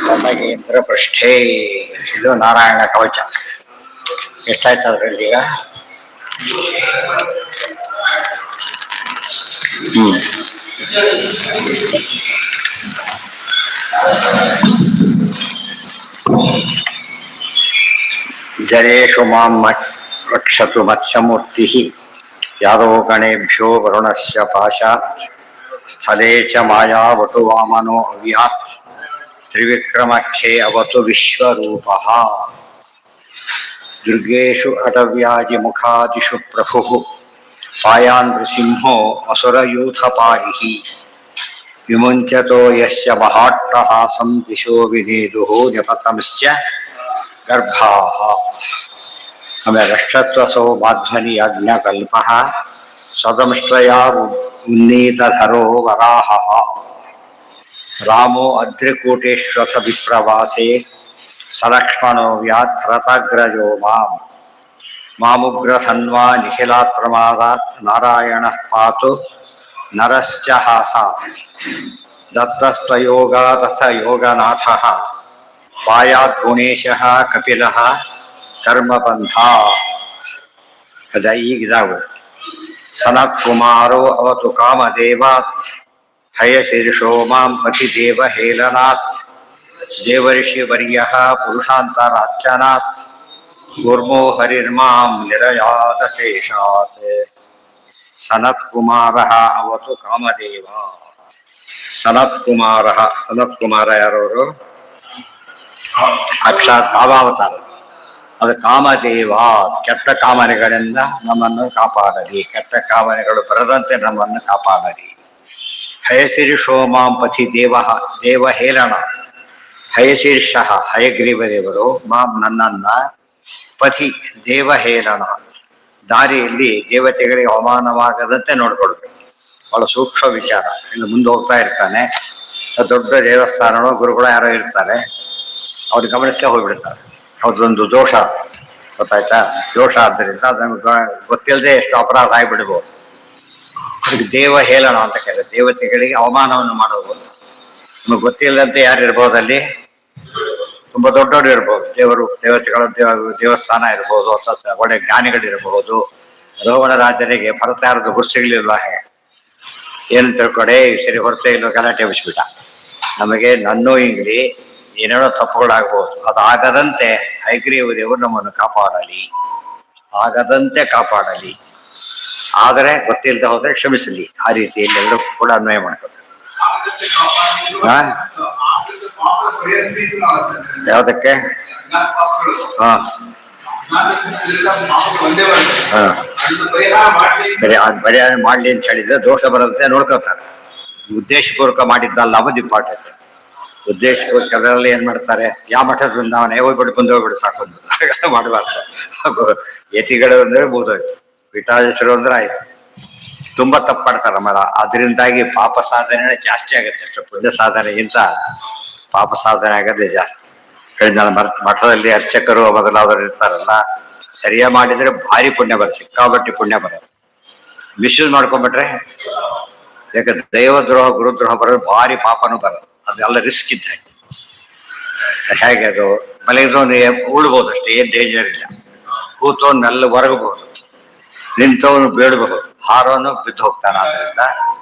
ನಮಗೇಂದ್ರ ಪೃಷ್ಠೇ ಇದು ನಾರಾಯಣ ಕವಚ. ಎಷ್ಟಾಯ್ತು ಅದರಲ್ಲಿ ಈಗ? ಜರೇಷು ಮಾಂ ರಕ್ಷತು ಮತ್ಸ್ಯಮೂರ್ತಿ ಯಾದೋ ಗಣೇಭ್ಯೋ ವರುಣಸ್ಯ ಪಾಶಾತ್ ಸ್ಥಳೇ ಚ ಮಾಯಾವಟು ವಾಮನೋ ಅವ್ಯಾತ್ ತ್ರಿವಿಕ್ರಮಖ್ಯೇ ಅವತು ವಿಶ್ವರೂಪಃ. ದುರ್ಗೇಶು ಅಟವ್ಯಾಜಿಮುಖಾದಿಷು ಪ್ರಭುಃ ಪಾಯಾನ್ ನೃಸಿಂಹೋ ಅಸುರಯೂಥಪಾರಿಃ ವಿಮುಂಚತೋ ಯಸ್ಯ ಮಹಾಟ್ಟಹಾಸಂ ದಿಶೋ ವಿನೇದುಃ ಜಪತಂಶ್ಚ ಗರ್ಭಾಃ. ಆಮೇಲೆ ರಕ್ಷತ್ವಸೋ ಮಾಧ್ವನಿ ಯಜ್ಞಕಲ್ಪಃ ಸದಂಶ್ರಯಾ ಉನ್ನೀತಧರೋ ವರಾಹಃ. ರಾಮೋ ಅದ್ರಿಕೂಟೇಶ್ವಥ ವಿಪ್ರವಾಸೇ ಸಲಕ್ಷ್ಮಣೋ ವ್ಯಾತ್ ಭರತಗ್ರಜೋ ಮಾಮುಗ್ರಸನ್ವಾ ನಿಖಿಲಾತ್ ಪ್ರಮಾದಾತ್ ನಾರಾಯಣಃ ಪಾತು ನರಶ್ಚ ಹಾಸಾತ್. ದತ್ತಸ್ತ್ವಯೋಗಾದಥ ಯೋಗನಾಥಃ ಪಾಯಾತ್ ಗುಣೇಶಃ ಕಪಿಲಃ ಕರ್ಮಬಂಧಾತ್. ಅದ ಈಗಿದಾವೆ. ಸನತ್ ಕುಮಾರೋ ಅವತು ಕಾಮದೇವಾತ್ ಹಯಶೀರ್ಷೋ ಮಾಂ ಪತಿದೇವ ಹೇಲನಾತ್ ದೇವರ್ಷಿ ವರ್ಯಃ ಪುರುಷಾಂತರಾರ್ಚನಾತ್ ಕೂರ್ಮೋ ಹರಿರ್ಮಾಂ ನಿರಯಾತ ಶೇಷಾತ್. ಸನತ್ ಕುಮಾರಃ ಅವತು ಕಾಮದೇವ. ಸನತ್ಕುಮಾರಃ, ಸನತ್ಕುಮಾರ ಯಾರವರು? ಸಾಕ್ಷಾತ್ ಕಾಮಾವತಾರ. ಅದು ಕಾಮದೇವ, ಕೆಟ್ಟ ಕಾಮನೆಗಳಿಂದ ನಮ್ಮನ್ನು ಕಾಪಾಡಲಿ, ಕೆಟ್ಟ ಕಾಮನೆಗಳು ಬರದಂತೆ ನಮ್ಮನ್ನು ಕಾಪಾಡಲಿ. ಹಯಶೀರ್ಷೋ ಮಾಂ ಪತಿ ದೇವ ಹೇಳಣ. ಹಯಶೀರ್ಷ ಹಯಗ್ರೀವ ದೇವರು ಮಾಂ ನನ್ನನ್ನ ಪತಿ ದೇವ ಹೇಳಣ, ದಾರಿಯಲ್ಲಿ ದೇವತೆಗಳಿಗೆ ಅವಮಾನವಾಗದಂತೆ ನೋಡ್ಕೊಳ್ಬೇಕು. ಬಹಳ ಸೂಕ್ಷ್ಮ ವಿಚಾರ. ಇನ್ನು ಮುಂದೆ ಹೋಗ್ತಾ ಇರ್ತಾನೆ, ದೊಡ್ಡ ದೇವಸ್ಥಾನಗಳು ಗುರುಗಳು ಯಾರೋ ಇರ್ತಾರೆ, ಅವ್ರು ಗಮನಿಸ್ತಾ ಹೋಗ್ಬಿಡ್ತಾರೆ. ಅವ್ರದ್ದೊಂದು ದೋಷ, ಗೊತ್ತಾಯ್ತಾ? ದೋಷ ಆದ್ದರಿಂದ ಅದು ನಮ್ಗೆ ಗೊತ್ತಿಲ್ಲದೆ ಎಷ್ಟು ಅಪರಾಧ ಆಗಿಬಿಡ್ಬೋದು. ಅದಕ್ಕೆ ದೇವ ಹೇಳಣ ಅಂತ ಕೇಳಿದ್ರೆ ದೇವತೆಗಳಿಗೆ ಅವಮಾನವನ್ನು ಮಾಡೋದು. ನಮಗೆ ಗೊತ್ತಿಲ್ಲದಂತೆ ಯಾರು ಇರ್ಬೋದು ಅಲ್ಲಿ? ತುಂಬಾ ದೊಡ್ಡವರು ಇರ್ಬೋದು, ದೇವತೆಗಳ ದೇವಸ್ಥಾನ ಇರ್ಬೋದು, ಅಥವಾ ಒಳ್ಳೆ ಜ್ಞಾನಿಗಳಿರಬಹುದು. ರೋಮನ ರಾಜನಿಗೆ ಭರತ ಯಾರದ್ದು ಗುರುಸಿಗ್ಲಿಲ್ವಾ? ಏನು ತಿಳ್ಕೊಡೆ, ಸರಿ ಹೊರತೆ ಇಲ್ಲೋ ಗಲಾಟೆ ಎಬ್ಬಿಸ್ಬಿಟ್ಟ. ನಮಗೆ ನನ್ನೂ ಇಂಗ್ಲಿ ಏನೇನೋ ತಪ್ಪುಗಳಾಗ್ಬೋದು, ಅದಾಗದಂತೆ ಹಯಗ್ರೀವ ದೇವರು ನಮ್ಮನ್ನು ಕಾಪಾಡಲಿ, ಆಗದಂತೆ ಕಾಪಾಡಲಿ. ಆದರೆ ಗೊತ್ತಿಲ್ಲದೆ ಹೋದ್ರೆ ಕ್ಷಮಿಸಲಿ. ಆ ರೀತಿಯಲ್ಲಿ ಎಲ್ಲರೂ ಕೂಡ ಅನ್ವಯ ಮಾಡ್ತಾರೆ. ಯಾವುದಕ್ಕೆ? ಪರಿಹಾರ ಮಾಡ್ಲಿ ಅಂತ ಹೇಳಿದ್ರೆ ದೋಷ ಬರುತ್ತೆ ನೋಡ್ಕೋತಾರೆ. ಉದ್ದೇಶಪೂರ್ವಕ ಮಾಡಿದ್ದಲ್ಲ ಅನ್ನೋದು ಇಂಪಾರ್ಟೆಂಟ್. ಉದ್ದೇಶಪೂರ್ವಕ ಅದರಲ್ಲಿ ಏನ್ ಮಾಡ್ತಾರೆ, ಯಾವ ಮಠದ ಬೃಂದಾವನ ಹೋಗ್ಬಿಟ್ಟು ಬಂದು ಹೋಗ್ಬಿಟ್ಟು ಸಾಕು ಮಾಡಬಾರ್ದು. ಯತಿಗಳು ಅಂದ್ರೆ ಬೋಧೋಯ್ತು, ಪೀಠಾಧೀಶರು ಅಂದ್ರೆ ಆಯ್ತು. ತುಂಬಾ ತಪ್ಪು ಮಾಡ್ತಾರೆ ನಮ್ಮಲ್ಲ. ಅದರಿಂದಾಗಿ ಪಾಪ ಸಾಧನೆ ಜಾಸ್ತಿ ಆಗುತ್ತೆ. ಪುಣ್ಯ ಸಾಧನೆಗಿಂತ ಪಾಪ ಸಾಧನೆ ಆಗೋದೇ ಜಾಸ್ತಿ. ಹೇಳಿದ ಮಠದಲ್ಲಿ ಅರ್ಚಕರು ಮೊದಲಾದವರು ಇರ್ತಾರಲ್ಲ, ಸರಿಯಾಗಿ ಮಾಡಿದ್ರೆ ಭಾರಿ ಪುಣ್ಯ ಬರುತ್ತೆ, ಸಿಕ್ಕಾಬಟ್ಟಿ ಪುಣ್ಯ ಬರುತ್ತೆ. ಮಿಸ್ಯೂಸ್ ಮಾಡ್ಕೊಂಡ್ಬಿಟ್ರೆ, ಯಾಕಂದ್ರೆ ದೈವದ್ರೋಹ ಗುರುದ್ರೋಹ ಬರೋದು ಭಾರಿ ಪಾಪನೂ ಬರೋದು. ಅದೆಲ್ಲ ರಿಸ್ಕ್ ಇದ್ದ ಹೇಗೆ ಅದು ಮಲಗಿದವನು ಉಳ್ಬೋದು ಅಷ್ಟೇ, ಏನ್ ಡೇಂಜರ್ ಇಲ್ಲ. ಕೂತವನು ಮೆಲ್ಲ ಹೊರಗಬಹುದು, ನಿಂತವನು ಬೇಡಬಹುದು, ಹಾರೋನು ಬಿದ್ದು ಹೋಗ್ತಾನೆ. ಆದ್ರಿಂದ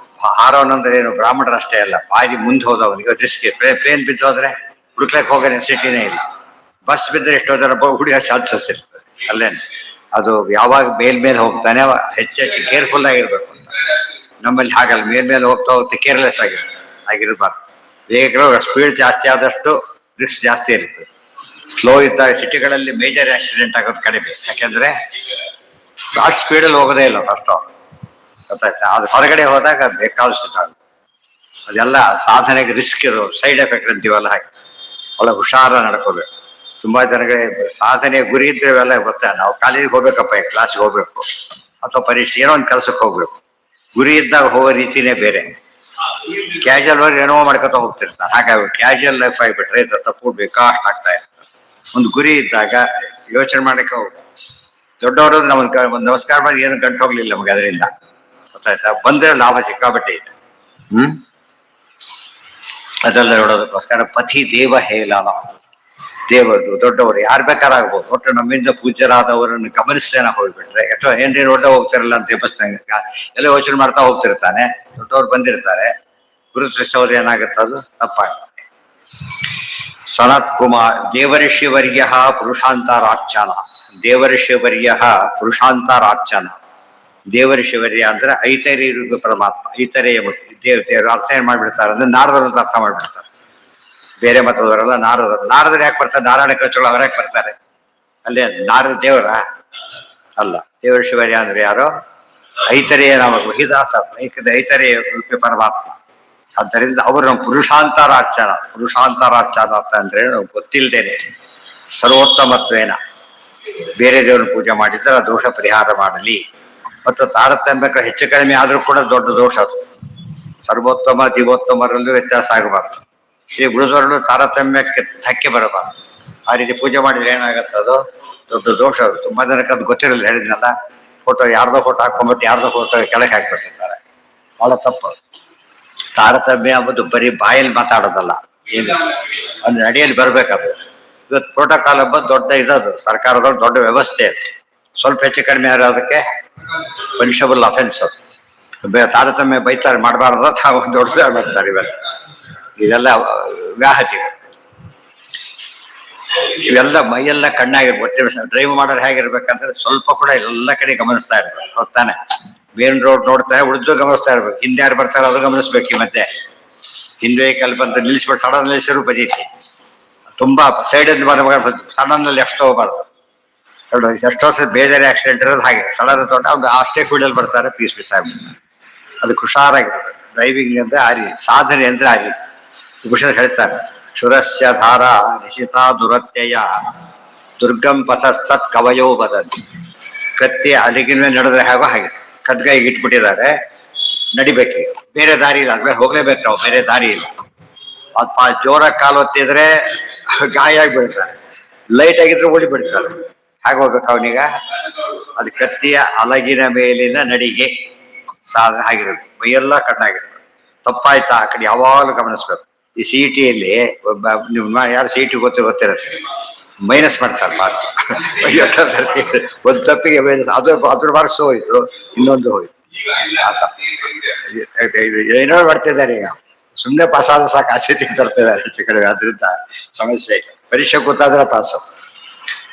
ಹಾರೋನಂದ್ರೆ ಏನು, ಬ್ರಾಹ್ಮಣರಷ್ಟೇ ಅಲ್ಲ, ಬಾಯಿ ಮುಂದೆ ಹೋದವನಿಗೆ ರಿಸ್ಕ್. ಪ್ಲೇನ್ ಬಿದ್ದು ಹೋದ್ರೆ ಹುಡುಕ್ಲಕ್ಕೆ ಹೋಗೋ ನೆಸಿಟಿನೇ ಇಲ್ಲ. ಬಸ್ ಬಿದ್ದರೆ ಎಷ್ಟೋ ಜನ ಹುಡುಗ ಚಾನ್ಸಸ್ ಇರ್ತದೆ ಅಲ್ಲೇನು. ಅದು ಯಾವಾಗ ಮೇಲ್ಮೇಲೆ ಹೋಗ್ತಾನೆ ಹೆಚ್ಚೆಚ್ಚು ಕೇರ್ಫುಲ್ ಆಗಿರ್ಬೇಕು ಅಂತ. ನಮ್ಮಲ್ಲಿ ಹಾಗಲ್ಲ, ಮೇಲ್ಮೇಲೆ ಹೋಗ್ತಾ ಕೇರ್ಲೆಸ್ ಆಗಿರ್ಬಾರ್ದು. ವೇಗಗಳು ಸ್ಪೀಡ್ ಜಾಸ್ತಿ ಆದಷ್ಟು ರಿಸ್ಕ್ ಜಾಸ್ತಿ ಇರ್ತದೆ. ಸ್ಲೋ ಇದ್ದಾಗ ಸಿಟಿಗಳಲ್ಲಿ ಮೇಜರ್ ಆಕ್ಸಿಡೆಂಟ್ ಆಗೋದು ಕಡಿಮೆ, ಯಾಕೆಂದ್ರೆ ಅಷ್ಟು ಸ್ಪೀಡಲ್ಲಿ ಹೋಗೋದೇ ಇಲ್ಲ ಫಸ್ಟ್ ಅವ್ರು, ಗೊತ್ತಾಯ್ತಾ? ಅದು ಹೊರಗಡೆ ಹೋದಾಗ ಬೇಕಾದಷ್ಟು ಅದೆಲ್ಲ ಸಾಧನೆಗೆ ರಿಸ್ಕ್ ಇರೋ ಸೈಡ್ ಎಫೆಕ್ಟ್ ಅಂತೀವಲ್ಲ, ಹಾಗೆ ಒಳ್ಳೆ ಹುಷಾರ ನಡ್ಕೋಬೇಕು. ತುಂಬಾ ಜನಗಳಿಗೆ ಸಾಧನೆ ಗುರಿ ಇದ್ರೆ ಇವೆಲ್ಲ ಗೊತ್ತಾ, ನಾವು ಕಾಲೇಜಿಗೆ ಹೋಗ್ಬೇಕಪ್ಪ, ಕ್ಲಾಸ್ಗೆ ಹೋಗ್ಬೇಕು, ಅಥವಾ ಪರೀಕ್ಷೆ ಏನೋ ಒಂದು ಕೆಲಸಕ್ಕೆ ಹೋಗ್ಬೇಕು. ಗುರಿ ಇದ್ದಾಗ ಹೋಗೋ ರೀತಿನೇ ಬೇರೆ. ಕ್ಯಾಶುವಲ್ ಆಗಿ ಏನೋ ಮಾಡ್ಕೊತಾ ಹೋಗ್ತಿರ್ತಾರೆ. ಹಾಗಾಗಿ ಕ್ಯಾಶುವಲ್ ಲೈಫ್ ಆಗಿಬಿಟ್ರೆ ತಪ್ಪು ಬೇಕಾಷ್ಟು ಆಗ್ತಾ ಇರ್ತಾರೆ. ಒಂದು ಗುರಿ ಇದ್ದಾಗ ಯೋಚನೆ ಮಾಡಕ್ಕೆ ಹೋಗ್ಬೇಕು. ದೊಡ್ಡವರು ನಮ್ಗೆ ಒಂದು ನಮಸ್ಕಾರ ಮಾಡಿ ಏನು ಗಂಟು ಹೋಗ್ಲಿಲ್ಲ ನಮಗೆ, ಅದರಿಂದ ಗೊತ್ತಾಯ್ತಾ? ಬಂದ್ರೆ ಲಾಭ ಸಿಕ್ಕಾಬಟ್ಟೆ ಇದೆ. ಅದೆಲ್ಲ ನೋಡೋದಕ್ಕೋಸ್ಕರ ಪತಿ ದೇವ ಹೇಳಲ್ಲ. ದೇವರು ದೊಡ್ಡವರು ಯಾರು ಬೇಕಾರಾಗ್ಬೋದು, ಒಟ್ಟು ನಮ್ಮಿಂದ ಪೂಜ್ಯರಾದವರನ್ನು ಗಮನಿಸ್ತೇನೆ ಹೋಗ್ಬಿಟ್ರೆ ಅಥವಾ ಏನ್ರಿ ನೋಡ್ತಾ ಹೋಗ್ತಿರಲ್ಲ ಅಂತ ದೇವಸ್ಥಾನ ಎಲ್ಲ ಯೋಚನೆ ಮಾಡ್ತಾ ಹೋಗ್ತಿರ್ತಾನೆ. ದೊಡ್ಡವ್ರು ಬಂದಿರ್ತಾರೆ, ಗುರುತಿಸೋರು ಏನಾಗುತ್ತೆ ಅದು ತಪ್ಪಾಗುತ್ತೆ. ಸನತ್ ಕುಮಾರ್ ದೇವರ್ಷಿವರ್ಯ ಪುರುಷಾಂತರಾರ್ಚನ. ದೇವರ್ಷಿವರ್ಯ ಪುರುಷಾಂತರಾರ್ಚನ. ದೇವರ್ಷಿವರ್ಯ ಅಂದ್ರೆ ಐತರೇಯ ಪರಮಾತ್ಮ, ಐತರೇಯ ದೇವತೆಯರು ಅರ್ಥ ಏನ್ ಮಾಡ್ಬಿಡ್ತಾರೆ ಅಂದ್ರೆ ನಾರದರು ಅಂತ ಅರ್ಥ ಮಾಡ್ಬಿಡ್ತಾರೆ. ಬೇರೆ ಮತದವರೆಲ್ಲ ನಾರದರು. ನಾರದರು ಯಾಕೆ ಬರ್ತಾರೆ? ನಾರಾಯಣ ಕೃಷ್ಣಗಳು ಅವ್ರು ಯಾಕೆ ಬರ್ತಾರೆ? ಅಲ್ಲೇ ನಾರದ ದೇವರ ಅಲ್ಲ. ದೇವರ್ಷಿವರ್ಯ ಅಂದ್ರೆ ಯಾರು? ಐತರೇಯ ನಾಮ ಮಹಿದಾಸ ಐತರೇಯ ರೂಪಿ ಪರಮಾತ್ಮ. ಆದ್ದರಿಂದ ಅವರು ಪುರುಷಾಂತರಾರ್ಚನ. ಪುರುಷಾಂತರಾರ್ಚನ ಅಂತ ಅಂದ್ರೆ ನಾವು ಗೊತ್ತಿಲ್ಲದೇನೆ ಸರ್ವೋತ್ತಮತ್ವೇನ ಬೇರೆ ದೇವರನ್ನು ಪೂಜೆ ಮಾಡಿದ್ರೆ ದೋಷ ಪರಿಹಾರ ಮಾಡಲಿ. ಮತ್ತು ತಾರತಮ್ಯಕ್ಕೆ ಹೆಚ್ಚು ಕಡಿಮೆ ಆದ್ರೂ ಕೂಡ ದೊಡ್ಡ ದೋಷ ಅದು. ಸರ್ವೋತ್ತಮ ಜೀವೋತ್ತಮರಲ್ಲೂ ವ್ಯತ್ಯಾಸ ಆಗಬಾರ್ದು. ಈ ಉಳಿದವರಲ್ಲೂ ತಾರತಮ್ಯಕ್ಕೆ ಧಕ್ಕೆ ಬರಬಾರ್ದು. ಆ ರೀತಿ ಪೂಜೆ ಮಾಡಿದ್ರೆ ಏನಾಗತ್ತೆ? ಅದು ದೊಡ್ಡ ದೋಷ. ಅದು ತುಂಬಾ ಜನಕ್ಕೆ ಅದು ಗೊತ್ತಿರಲಿಲ್ಲ. ಹೇಳಿದ್ನಲ್ಲ, ಫೋಟೋ ಯಾರ್ದೋ ಫೋಟೋ ಹಾಕೊಂಡ್ಬಿಟ್ಟು ಯಾರ್ದೋ ಫೋಟೋ ಕೆಳಗೆ ಹಾಕ್ಬಿಟ್ಟಿರ್ತಾರೆ. ಬಹಳ ತಪ್ಪು. ತಾರತಮ್ಯ ಅಂಬುದು ಬರೀ ಬಾಯಲ್ಲಿ ಮಾತಾಡೋದಲ್ಲ, ಏನು ಅಂದ್ರೆ ಅಡಿಯಲ್ಲಿ ಬರ್ಬೇಕದು. ಇವತ್ತು ಪ್ರೋಟೋಕಾಲ್ ಅಂಬುದು ದೊಡ್ಡ ಇದದು, ಸರ್ಕಾರದ ದೊಡ್ಡ ವ್ಯವಸ್ಥೆ ಅದು. ಸ್ವಲ್ಪ ಹೆಚ್ಚು ಕಡಿಮೆ ಅದಕ್ಕೆ ಪನಿಷಬಲ್ ಅಫೆನ್ಸ್ ಅದು. ತಾರತಮ್ಯ ಬೈತಾರೆ, ಮಾಡಬಾರ್ದು, ತಾವು ದೊಡ್ಡದಾಗಿ ಮಾಡ್ತಾರೆ. ಇದೆಲ್ಲ ವ್ಯಾಹತಿಗಳು. ಇವೆಲ್ಲ ಮೈಯೆಲ್ಲ ಕಣ್ಣಾಗಿರ್ಬೇಕು. ಡ್ರೈವ್ ಮಾಡೋರು ಹೇಗಿರ್ಬೇಕಂದ್ರೆ ಸ್ವಲ್ಪ ಕೂಡ ಎಲ್ಲ ಕಡೆ ಗಮನಿಸ್ತಾ ಇರ್ಬೇಕು. ಹೊತ್ತಾನೆ ಮೇನ್ ರೋಡ್ ನೋಡ್ತಾರೆ, ಉಳಿದು ಗಮನಿಸ್ತಾ ಇರ್ಬೇಕು. ಹಿಂದೆ ಯಾರು ಬರ್ತಾರೆ ಅದು ಗಮನಿಸ್ಬೇಕು. ಈ ಮತ್ತೆ ಹಿಂದೆ ವೆಹಿಕಲ್ ಬಂದು ನಿಲ್ಲಿಸ್ಬಿಟ್ಟು ಸಡನ್ ನಿಲ್ಲಿಸಿರು ಬದೀತಿ. ತುಂಬಾ ಸೈಡ್ ಸಡನ್ ಲೆಫ್ಟ್ ಹೋಗ್ಬಾರ್ದು. ಎಷ್ಟೋ ವರ್ಷ ಬೇಜಾರಿ ಆಕ್ಸಿಡೆಂಟ್ ಇರೋದು ಹಾಗೆ. ಸಡನ್ ತೋಟ ಅವ್ರು ಅಷ್ಟೇ ಫೀಲ್ಡಲ್ಲಿ ಬರ್ತಾರೆ, ಪೀಸ್ ಆಗ್ಬಿಡ್ತಾರೆ. ಅದಕ್ಕೆ ಹುಷಾರಾಗಿರ್ಬೇಕು. ಡ್ರೈವಿಂಗ್ ಅಂದ್ರೆ ಆ ರೀತಿ, ಸಾಧನೆ ಅಂದ್ರೆ ಆ ರೀತಿ. ವಿಭೂಷಣ ಹೇಳ್ತಾರೆ, ಶುರಸ್ಯ ಧಾರ ನಿಶಿತಾ ದುರತ್ಯಯ ದುರ್ಗಂ ಪಥಸ್ತತ್ ಕವಯೋ ಬದತಿ. ಕತ್ತಿ ಅಲ್ಲಿಗಿನ ಮೇಲೆ ನಡೆದ್ರೆ ಹೇಗೋ ಹಾಗೆ ಖಡ್ಗ ಇಟ್ಬಿಟ್ಟಿದ್ದಾರೆ, ನಡಿಬೇಕು. ಬೇರೆ ದಾರಿ ಇಲ್ಲ, ಅಂದ್ರೆ ಹೋಗ್ಲೇಬೇಕು ನಾವು, ಬೇರೆ ದಾರಿ ಇಲ್ಲ. ಜೋರಾಗಿ ಕಾಲು ಹೊತ್ತಿದ್ರೆ ಗಾಯ ಆಗಿಬಿಡ್ತಾರೆ, ಲೈಟ್ ಆಗಿದ್ರೆ ಓಡಿ ಬಿಡ್ತಾರೆ. ಹಾಗೆ ಹೋಗ್ಬೇಕು ಅವನೀಗ. ಅದು ಕತ್ತಿಯ ಅಲಗಿನ ಮೇಲಿನ ನಡಿಗೆ ಸಾಧನೆ ಆಗಿರ್ಬೇಕು. ಮೈಯೆಲ್ಲ ಕಣ್ಣಾಗಿರ್ಬೇಕು. ತಪ್ಪಾಯ್ತಾ ಆ ಕಡೆ ಯಾವಾಗಲೂ ಗಮನಿಸ್ಬೇಕು. ಈ CET-ಯಲ್ಲಿ ನಿಮ್ಮ ಯಾರು CET ಗೊತ್ತಿರುತ್ತೆ, ಮೈನಸ್ ಮಾಡ್ತಾರೆ ಮಾರ್ಕ್ಸ್. ಒಂದು ತಪ್ಪಿಗೆ ಮೈನಸ್, ಅದ್ರ ಮಾರ್ಕ್ಸ್ ಹೋಯ್ತು, ಇನ್ನೊಂದು ಹೋಯ್ತು. ಏನೋ ಮಾಡ್ತಿದ್ದಾರೆ ಈಗ. ಸುಮ್ಮನೆ ಪಾಸ್ ಆದ್ರೆ ಸಾಕು, ಆಸಕ್ತಿ ತರ್ತಿದ್ದಾರೆ ಹೆಚ್ಚು ಕಡೆ. ಅದರಿಂದ ಸಮಸ್ಯೆ ಇಲ್ಲ. ಪರೀಕ್ಷೆ ಗೊತ್ತಾದ್ರೆ ಪಾಸು.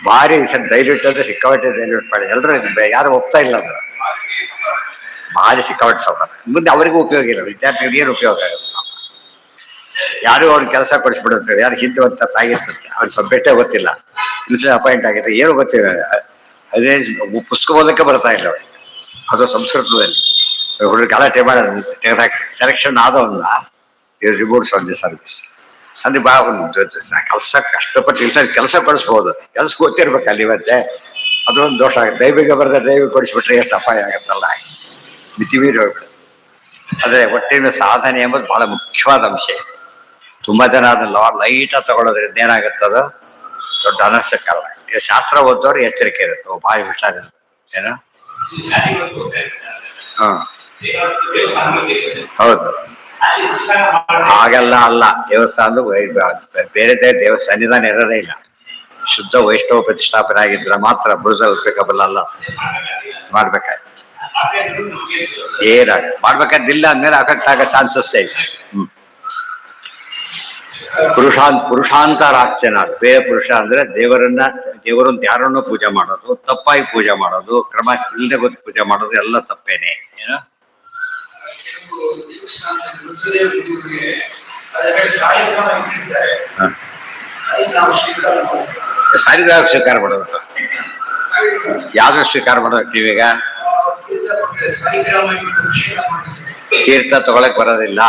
ಭಾರಿ ದಯವಿಟ್ಟು ಅಂದ್ರೆ ಸಿಕ್ಕಾಪಟ್ಟೆ ದಯವಿಟ್ಟು ಮಾಡಿ. ಎಲ್ಲರೂ ಯಾರು ಒಪ್ತಾ ಇಲ್ಲ ಅಂದ್ರೆ ಭಾರಿ ಸಿಕ್ಕಾಪಟ್ಟೆ ಸೌಕರ್ಯ. ಮುಂದೆ ಅವರಿಗೂ ಉಪಯೋಗ ಇಲ್ಲ, ವಿದ್ಯಾರ್ಥಿಗಳಿಗೆ ಏನು ಉಪಯೋಗ ಆಗುತ್ತೆ? ಯಾರು ಅವ್ರಿಗೆ ಕೆಲಸ ಕೊಡಿಸ್ಬಿಡುತ್ತೆ. ಯಾರು ಹಿಂದೆ ಅಂತ ಆಗಿರ್ತಂತೆ, ಅವ್ರಿಗೆ ಸಬ್ಜೆಕ್ಟೇ ಗೊತ್ತಿಲ್ಲ, ಇನ್ಸ್ಟಿಟ್ಯೂಟ್ ಅಪಾಯಿಂಟ್ ಆಗಿರುತ್ತೆ, ಏನು ಗೊತ್ತಿಲ್ಲ. ಅದೇ ಪುಸ್ತಕ ಓದಕ್ಕೆ ಬರ್ತಾ ಇಲ್ಲ ಅವ್ರಿಗೆ. ಅದು ಸಂಸ್ಕೃತದಲ್ಲಿ ಹುಡುಗ ಗಲಾಟೆ ಮಾಡೋದು ತೆಗೆದಾಕಿ ಸೆಲೆಕ್ಷನ್ ಆದವನ್ನ ರಿಮೂವ್ಸ್ ಆನ್ ದಿ ಸರ್ವಿಸ್ ಅಂದ್ರೆ ಕೆಲಸ ಕಷ್ಟಪಟ್ಟು ಕೆಲಸ ಕೊಡಿಸ್ಬೋದು. ಕೆಲಸ ಗೊತ್ತಿರ್ಬೇಕು ಅಲ್ಲಿ. ಮತ್ತೆ ಅದೊಂದು ದೋಷ ಆಗುತ್ತೆ. ದೈವಿಕ ಬರೆದ ದೈವಿಕ ಕೊಡಿಸ್ಬಿಟ್ರೆ ಎಷ್ಟು ಅಪಾಯ ಆಗುತ್ತಲ್ಲ, ಮಿತಿ ಮೀರಿ ಹೋಗ್ಬಿಡುತ್ತೆ. ಆದರೆ ಒಟ್ಟಿನ ಸಾಧನೆ ಎಂಬುದು ಬಹಳ ಮುಖ್ಯವಾದ ಅಂಶ. ತುಂಬಾ ಜನ ಅದನ್ನ ಲೈಟಾಗಿ ತಗೊಳ್ಳೋದ್ರಿಂದ ಏನಾಗುತ್ತದ ದೊಡ್ಡ ಅನರ್ಥಕ್ಕಲ್ಲ. ಶಾಸ್ತ್ರ ಓದೋರು ಎಚ್ಚರಿಕೆ ಇರುತ್ತೆ, ಭಾರಿ ಹುಷಾರಿರುತ್ತೆ. ಏನೋ ಹೌದು, ಹಾಗೆಲ್ಲ ಅಲ್ಲ. ದೇವಸ್ಥಾನದ ಬೇರೆ ಸನ್ನಿಧಾನ ಇರೋದೇ ಇಲ್ಲ. ಶುದ್ಧ ವೈಷ್ಣವ ಪ್ರತಿಷ್ಠಾಪನೆ ಆಗಿದ್ರೆ ಮಾತ್ರ ಬುಡದ ಉಪಯೋಗಬಲ್ಲ ಅಲ್ಲ. ಮಾಡ್ಬೇಕಾಯ್ತು ಏನಾಗ ಮಾಡ್ಬೇಕಾದಿಲ್ಲ ಅಂದ್ಮೇಲೆ ಅಫೆಕ್ಟ್ ಆಗೋ ಚಾನ್ಸಸ್ ಇಲ್ಲ. ಪುರುಷಾಂತರಾರ್ಚನ. ಬೇರೆ ಪುರುಷ ಅಂದ್ರೆ ದೇವರನ್ನ ಯಾರನ್ನೂ ಪೂಜೆ ಮಾಡೋದು, ತಪ್ಪಾಗಿ ಪೂಜೆ ಮಾಡೋದು, ಕ್ರಮ ಇಲ್ಲದೆ ಗೊತ್ತು ಪೂಜೆ ಮಾಡೋದು ಎಲ್ಲ ತಪ್ಪೇನೆ. ಏನೋ ಸಾರಿದಾಗ ಸ್ವೀಕಾರ ಮಾಡಬೇಕು. ಯಾವ್ದು ಸ್ವೀಕಾರ ಮಾಡ್ಬೇಕು ನೀವೀಗ? ತೀರ್ಥ ತಗೊಳಕ್ ಬರೋದಿಲ್ಲ.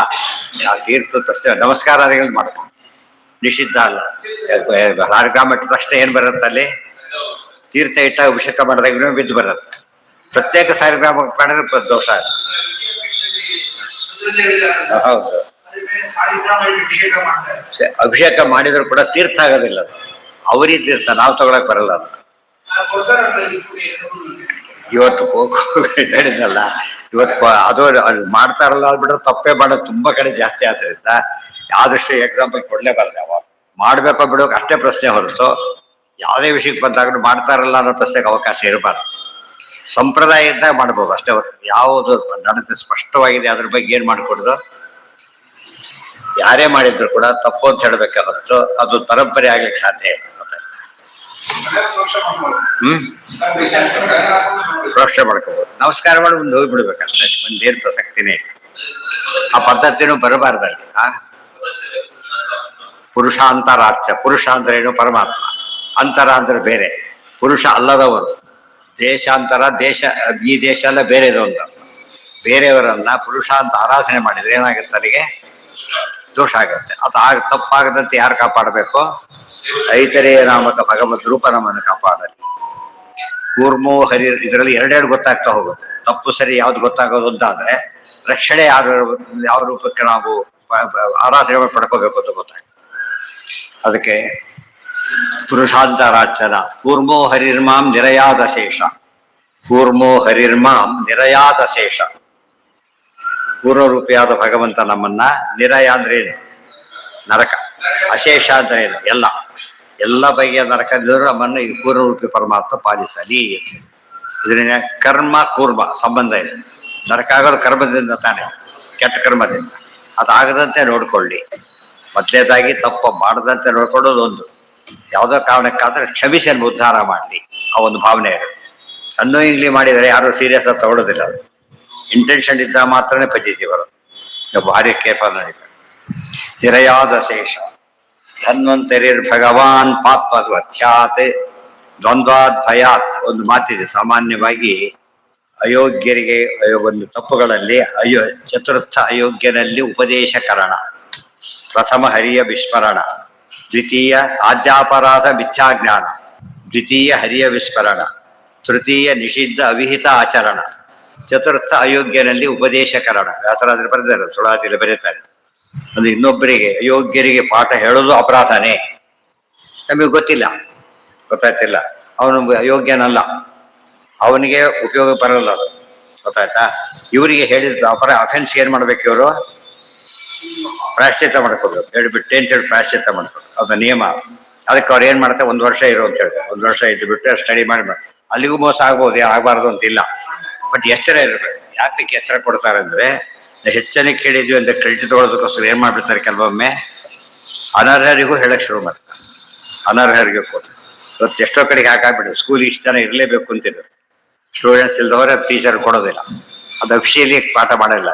ತೀರ್ಥ ತಕ್ಷಣ ನಮಸ್ಕಾರಾದಿಗಳು ಮಾಡ್ಕೊಂಡು ನಿಷಿದ್ಧ ಅಲ್ಲ. ಕಾರ್ಯಕ್ರಮ ಇಟ್ಟ ತಕ್ಷಣ ಏನ್ ಬರುತ್ತೆ ಅಲ್ಲಿ? ತೀರ್ಥ ಇಟ್ಟಾಗ ಅಭಿಷೇಕ ಮಾಡಿದಾಗ ಬಿದ್ದು ಬರುತ್ತೆ. ಪ್ರತ್ಯೇಕ ಕಾರ್ಯಕ್ರಮ ಮಾಡಿದ್ರೆ ದೋಷ. ಹೌದು, ಅಭಿಷೇಕ ಮಾಡಿದ್ರು ಕೂಡ ತೀರ್ಥ ಆಗೋದಿಲ್ಲ. ಅವರಿ ತೀರ್ಥ ನಾವು ತಗೊಳಕ್ ಬರಲ್ಲ. ಅದು ಇವತ್ತು ಹೇಳಿದ್ನಲ್ಲ, ಇವತ್ತು ಅದು ಮಾಡ್ತಾರಲ್ಲ, ಅದು ಬಿಟ್ರೆ ತಪ್ಪೇ ಮಾಡೋದು ತುಂಬಾ ಕಡೆ ಜಾಸ್ತಿ ಆದ್ರಿಂದ ಆದಷ್ಟು ಎಕ್ಸಾಂಪಲ್ ಕೊಡ್ಲೇಬಾರ್ದು. ಅವಾಗ ಮಾಡ್ಬೇಕೋ ಬಿಡೋಕೆ ಅಷ್ಟೇ ಪ್ರಶ್ನೆ ಹೊರತು ಯಾವುದೇ ವಿಷಯಕ್ಕೆ ಬಂದಾಗಲೂ ಮಾಡ್ತಾರಲ್ಲ ಅನ್ನೋ ಪ್ರಶ್ನೆಗೆ ಅವಕಾಶ ಇರಬಾರ್ದು. ಸಂಪ್ರದಾಯ ಇದ್ದಾಗ ಮಾಡ್ಬೋದು ಅಷ್ಟೇ ಹೊರತು ಯಾವುದು ನಡತೆ ಸ್ಪಷ್ಟವಾಗಿದೆ ಅದ್ರ ಬಗ್ಗೆ ಏನ್ ಮಾಡ್ಕೊಡುದು, ಯಾರೇ ಮಾಡಿದ್ರು ಕೂಡ ತಪ್ಪು ಅಂತ ಹೇಳಬೇಕೆ ಹೊರತು ಅದು ಪರಂಪರೆ ಆಗ್ಲಿಕ್ಕೆ ಸಾಧ್ಯ ಇಲ್ಲ. ಪ್ರೋಕ್ಷ ಮಾಡ್ಕೋಬಹುದು, ನಮಸ್ಕಾರ ಮಾಡಿ ಮುಂದೆ ಹೋಗ್ಬಿಡ್ಬೇಕು ಅಷ್ಟೇ, ಒಂದೇನು ಪ್ರಸಕ್ತಿನೇ ಇಲ್ಲ. ಆ ಪದ್ಧತಿನೂ ಬರಬಾರ್ದಲ್ಲಿ. ಪುರುಷಾಂತರಾರ್ಚ, ಪುರುಷ ಅಂದ್ರೆ ಏನು? ಪರಮಾತ್ಮ. ಅಂತರ ಅಂದ್ರೆ ಬೇರೆ, ಪುರುಷ ಅಲ್ಲದವರು. ದೇಶಾಂತರ, ದೇಶ ಈ ದೇಶ ಎಲ್ಲ ಬೇರೆ ಇರೋಂಥ ಬೇರೆಯವರನ್ನ ಪುರುಷ ಅಂತ ಆರಾಧನೆ ಮಾಡಿದ್ರೆ ಏನಾಗುತ್ತೆ? ಅಲ್ಲಿಗೆ ದೋಷ ಆಗುತ್ತೆ. ಅದು ತಪ್ಪಾಗದಂತೆ ಯಾರು ಕಾಪಾಡಬೇಕು? ಐತರೇಯ ನಾಮಕ ಭಗವದ್ ರೂಪ ನಮ್ಮನ್ನು ಕಾಪಾಡಲಿ. ಕೂರ್ಮೋ ಹರಿ, ಇದರಲ್ಲಿ ಎರಡೆರಡು ಗೊತ್ತಾಗ್ತಾ ಹೋಗುತ್ತೆ. ತಪ್ಪು ಸರಿ ಯಾವ್ದು ಗೊತ್ತಾಗೋದು ಅಂತಾದ್ರೆ ರಕ್ಷಣೆ ಯಾವ ರೂಪಕ್ಕೆ ನಾವು ಆರಾಧನೆ ಪಡ್ಕೋಬೇಕು ಅಂತ ಗೊತ್ತಾಗ್ತದೆ. ಅದಕ್ಕೆ ಪುರುಷಾಂತರಾರ್ಚನ. ಕೂರ್ಮೋ ಹರಿರ್ಮಾಂ ನಿರಯಾದಶೇಷ, ಕೂರ್ಮೋ ಹರಿರ್ಮಾಂ ನಿರಯಾದಶೇಷ. ಪೂರ್ವರೂಪಿಯಾದ ಭಗವಂತ ನಮ್ಮನ್ನ, ನಿರಯ ಅಂದ್ರೆ ಏನು? ನರಕ. ಅಶೇಷ ಅಂದ್ರೆ ಏನು? ಎಲ್ಲ ಬಗೆಯ ನರಕದಿದ್ರು ನಮ್ಮನ್ನು ಈ ಪೂರ್ವರೂಪಿ ಪರಮಾತ್ಮ ಪಾಲಿಸಲಿ. ಇದರಿಂದ ಕರ್ಮ ಕೂರ್ಮ ಸಂಬಂಧ ಇದೆ. ನರಕ ಆಗೋದು ಕರ್ಮದಿಂದ ತಾನೆ, ಕೆಟ್ಟ ಕರ್ಮದಿಂದ. ಅದಾಗದಂತೆ ನೋಡ್ಕೊಳ್ಳಿ. ಮೊದಲೇದಾಗಿ ತಪ್ಪು ಮಾಡದಂತೆ ನೋಡ್ಕೊಳ್ಳೋದು ಒಂದು. ಯಾವುದೋ ಕಾರಣಕ್ಕಾದ್ರೆ ಕ್ಷಮಿಸಿ ಉದ್ಧಾರ ಮಾಡಲಿ, ಆ ಒಂದು ಭಾವನೆ ಇರುತ್ತೆ. ಅನ್ವಯಿಂಗ್ಲಿ ಮಾಡಿದರೆ ಯಾರು ಸೀರಿಯಸ್ ಆಗಿ ತಗೊಳ್ಳೋದಿಲ್ಲ. ಅದು ಇಂಟೆನ್ಷನ್ ಇದ್ದ ಮಾತ್ರನೇ ಪದ್ಧತಿ ಬರೋದು. ಭಾರಿ ಕೇರ್ಫುಲ್ ನಡೀತಾರೆ. ನಿರಯಾದ ಶೇಷ ಧನ್ವಂತರಿರ್ ಭಗವಾನ್ ಪಾತ್ಮಧ್ಯಾತ್ ದ್ವಂದ್ವಾದ್ ಭಯಾತ್. ಒಂದು ಮಾತಿದೆ ಸಾಮಾನ್ಯವಾಗಿ ಅಯೋಗ್ಯರಿಗೆ ಒಂದು ತಪ್ಪುಗಳಲ್ಲಿ ಚತುರ್ಥ ಅಯೋಗ್ಯನಲ್ಲಿ ಉಪದೇಶಕರಣ, ಪ್ರಥಮ ಹರಿಯ ವಿಸ್ಮರಣ, ದ್ವಿತೀಯ ಆದ್ಯಾಪರಾಧ ಮಿಥ್ಯಾಜ್ಞಾನ, ದ್ವಿತೀಯ ಹರಿಯ ವಿಸ್ಮರಣ, ತೃತೀಯ ನಿಷಿದ್ಧ ಅವಿಹಿತ ಆಚರಣ, ಚತುರ್ಥ ಅಯೋಗ್ಯನಲ್ಲಿ ಉಪದೇಶಕರಣ. ವ್ಯಾಸರಾಜರು ಬರೆದಾರೆ, ಸುಳಾದಿಯಲ್ಲಿ ಬರೀತಾರೆ. ಅಂದ್ರೆ ಇನ್ನೊಬ್ಬರಿಗೆ ಅಯೋಗ್ಯರಿಗೆ ಪಾಠ ಹೇಳೋದು ಅಪರಾಧನೇ. ನಮಗೆ ಗೊತ್ತಾಯ್ತಿಲ್ಲ, ಅವನು ಅಯೋಗ್ಯನಲ್ಲ, ಅವನಿಗೆ ಉಪಯೋಗ ಬರಲ್ಲ ಅದು. ಗೊತ್ತಾಯ್ತಾ? ಇವರಿಗೆ ಹೇಳಿದ್ರು ಅಫೆನ್ಸ್ ಏನ್ ಮಾಡ್ಬೇಕು? ಇವರು ಪ್ರಾಯಶ್ಚಿತ್ತ ಮಾಡ್ಕೋಬೇಕು. ಹೇಳ್ಬಿಟ್ಟು ಹೇಳಿ ಪ್ರಾಯಶ್ಚಿತ್ತ ಮಾಡ್ಕೋಬೇಕು, ಅದು ನಿಯಮ. ಅದಕ್ಕೆ ಅವ್ರು ಏನ್ ಮಾಡ್ತಾರೆ? 1 ವರ್ಷ ಇರೋ ಅಂತ ಹೇಳ್ತಾರೆ. 1 ವರ್ಷ ಇದ್ದು ಬಿಟ್ಟು ಸ್ಟಡಿ ಮಾಡಿ ಅಲ್ಲಿಗೂ ಮೋಸ ಆಗ್ಬೋದು, ಆಗಬಾರ್ದು ಅಂತಿಲ್ಲ. ಬಟ್ ಎಚ್ಚರ ಇರಬೇಕು. ಯಾತಕ್ಕೆ ಎಚ್ಚರ ಕೊಡ್ತಾರೆ ಅಂದ್ರೆ, ಹೆಚ್ಚನೆ ಕೇಳಿದ್ವಿ ಅಂತ ಕ್ರೆಡಿಟ್ ತಗೊಳ್ಳೋದಕ್ಕೋಸ್ಕರ ಏನ್ ಮಾಡ್ಬಿಡ್ತಾರೆ ಕೆಲವೊಮ್ಮೆ, ಅನರ್ಹರಿಗೂ ಹೇಳಕ್ ಶುರು ಮಾಡ್ತಾರೆ. ಅನರ್ಹರಿಗೆ ಕೊಟ್ಟು ಇವತ್ತು ಎಷ್ಟೋ ಕಡೆಗೆ ಹಾಕಾಗ್ಬಿಟ್ಟು ಸ್ಕೂಲ್ ಇಷ್ಟು ಜನ ಇರಲೇಬೇಕು ಅಂತಿದ್ರು. ಸ್ಟೂಡೆಂಟ್ಸ್ ಇಲ್ದವರೆ ಟೀಚರ್ ಕೊಡೋದಿಲ್ಲ. ಅದು ಅಫಿಷಿಯಲಿ ಪಾಠ ಮಾಡಲ್ಲ.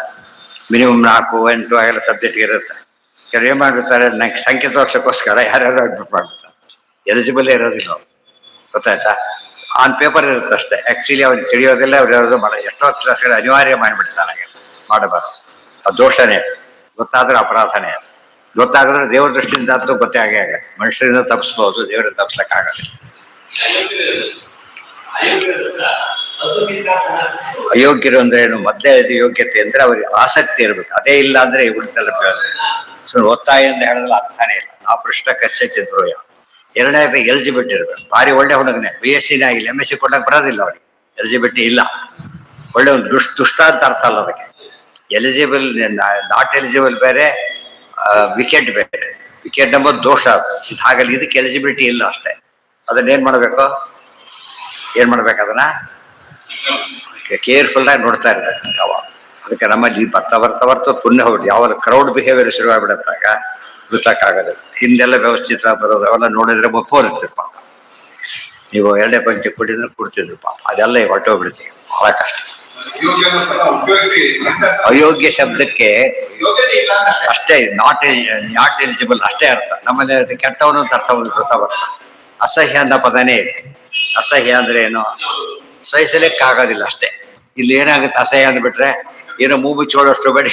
ಮಿನಿಮಮ್ 4, 8 ಆಗಲ್ಲ ಸಬ್ಜೆಕ್ಟ್ಗೆ ಇರುತ್ತೆ. ಕೆಲವು ಏನ್ ಮಾಡ್ಬಿಡ್ತಾರೆ, ನಂಗೆ ಸಂಖ್ಯೆ ತೋರ್ಸೋಕ್ಕೋಸ್ಕರ ಯಾರ್ಯಾರು ಅಡ್ಮಿಟ್ ಮಾಡ್ಬಿಡ್ತಾರೆ. ಎಲಿಜಿಬಲ್ ಇರೋದಿಲ್ಲ. ಗೊತ್ತಾಯ್ತಾ? ಆನ್ ಪೇಪರ್ ಇರುತ್ತೆ ಅಷ್ಟೇ. ಆಕ್ಚುಲಿ ಅವ್ರಿಗೆ ತಿಳಿಯೋದಿಲ್ಲ, ಅವ್ರು ಯಾವ್ದು ಮಾಡೋ ಎಷ್ಟೋ ಕ್ಲಾಸ್ಗಳು ಅನಿವಾರ್ಯ ಮಾಡಿಬಿಡ್ತಾರೆ. ಮಾಡಬಾರ್ದು, ಅದು ದೋಷನೇ. ಗೊತ್ತಾದ್ರೆ ಅಪರಾಧನೇ. ಗೊತ್ತಾಗಿದ್ರೆ ದೇವ್ರ ದೃಷ್ಟಿಯಿಂದ ಅಂತೂ ಗೊತ್ತೇ ಆಗೇ ಮನುಷ್ಯರಿಂದ ತಪ್ಪಿಸ್ಬೋದು, ದೇವರಿಂದ ತಪ್ಪಿಸಕ್ಕಾಗಲ್ಲ. ಅಯೋಗ್ಯರು ಅಂದ್ರೆ ಏನು? ಮೊದಲೇ ಯೋಗ್ಯತೆ ಅಂದ್ರೆ ಅವ್ರಿಗೆ ಆಸಕ್ತಿ ಇರ್ಬೇಕು. ಅದೇ ಇಲ್ಲ ಅಂದ್ರೆ ಉಳಿತೆಲ್ಲ ಒತ್ತಾಯ ಅಂತ ಹೇಳೋದ್ರಲ್ಲಿ ಅರ್ಥನೇ ಇಲ್ಲ. ನಾವು ಪೃಷ್ಠ ಕಶ್ಚಿದ್ರು. ಎರಡನೇ ಎಲಿಜಿಬಿಲಿಟಿ ಇರ್ಬೇಕು. ಭಾರಿ ಒಳ್ಳೆ ಹುಡುಗನೇ, BSc ಆಗಿಲ್ಲ, MSc ಕೊಡಕ್ ಬರೋದಿಲ್ಲ ಅವ್ರಿಗೆ. ಎಲಿಜಿಬಿಲಿಟಿ ಇಲ್ಲ. ಒಳ್ಳೆ ಒಂದು ದುಷ್ಟ ಅಂತ ಅರ್ಥ ಅಲ್ಲ ಅದಕ್ಕೆ. ಎಲಿಜಿಬಲ್, ನಾಟ್ ಎಲಿಜಿಬಲ್ ಬೇರೆ, ವಿಕೆಟ್ ಬೇರೆ. ವಿಕೆಟ್ ಎಂಬುದು ದೋಷ. ಇದು ಹಾಗಲ್ಲ. ಇದಕ್ಕೆ ಎಲಿಜಿಬಿಲಿಟಿ ಇಲ್ಲ ಅಷ್ಟೇ. ಅದನ್ನೇನ್ ಮಾಡ್ಬೇಕು? ಅದನ್ನ ಕೇರ್ಫುಲ್ ಆಗಿ ನೋಡ್ತಾ ಇರ್ಬೇಕು ಯಾವಾಗ. ಅದಕ್ಕೆ ನಮ್ಮಲ್ಲಿ ಬರ್ತಾ ಪುಣ್ಯ ಹೋಗ್ಬಿಟ್ಟು ಯಾವಾಗ ಕ್ರೌಡ್ ಬಿಹೇವಿಯರ್ ಶುರುವಾಗ್ಬಿಡತ್ತಾಗ ಗೊತ್ತಾಗಲ್ಲ. ಹಿಂದೆಲ್ಲ ವ್ಯವಸ್ಥಿತ ಬರೋದು ಅವೆಲ್ಲ ನೋಡಿದ್ರೆ ಒಪ್ಪೋರಿರ್ತೀರಿ ಪಾಪ. ನೀವು 2ನೇ ಪಂಕ್ತಿ ಕೊಡ್ತಿದ್ರು ಪಾಪ. ಅದೆಲ್ಲ ಹೊರಟೋಗ್ಬಿಡ್ತೀವಿ, ಬಹಳ ಕಷ್ಟ. ಅಯೋಗ್ಯ ಶಬ್ದಕ್ಕೆ ಅಷ್ಟೇ, ನಾಟ್ ಎಲಿಜಿಬಲ್ ಅಷ್ಟೇ ಅರ್ಥ. ನಮ್ಮಲ್ಲಿ ಕೆಟ್ಟವನು ಅಂತ ಅರ್ಥ ಗೊತ್ತಾಗ. ಅಸಹ್ಯ ಅನ್ನೋ ಪದನೇ ಇದೆ. ಅಸಹ್ಯ ಅಂದ್ರೆ ಏನು? ಸಹಿಸಲಿಕ್ಕಾಗೋದಿಲ್ಲ ಅಷ್ಟೇ. ಇಲ್ಲಿ ಏನಾಗುತ್ತೆ? ಅಸಹ್ಯ ಅಂದ್ಬಿಟ್ರೆ ಏನೋ ಮುಚ್ಚೋಡಷ್ಟು ಬೇಡಿ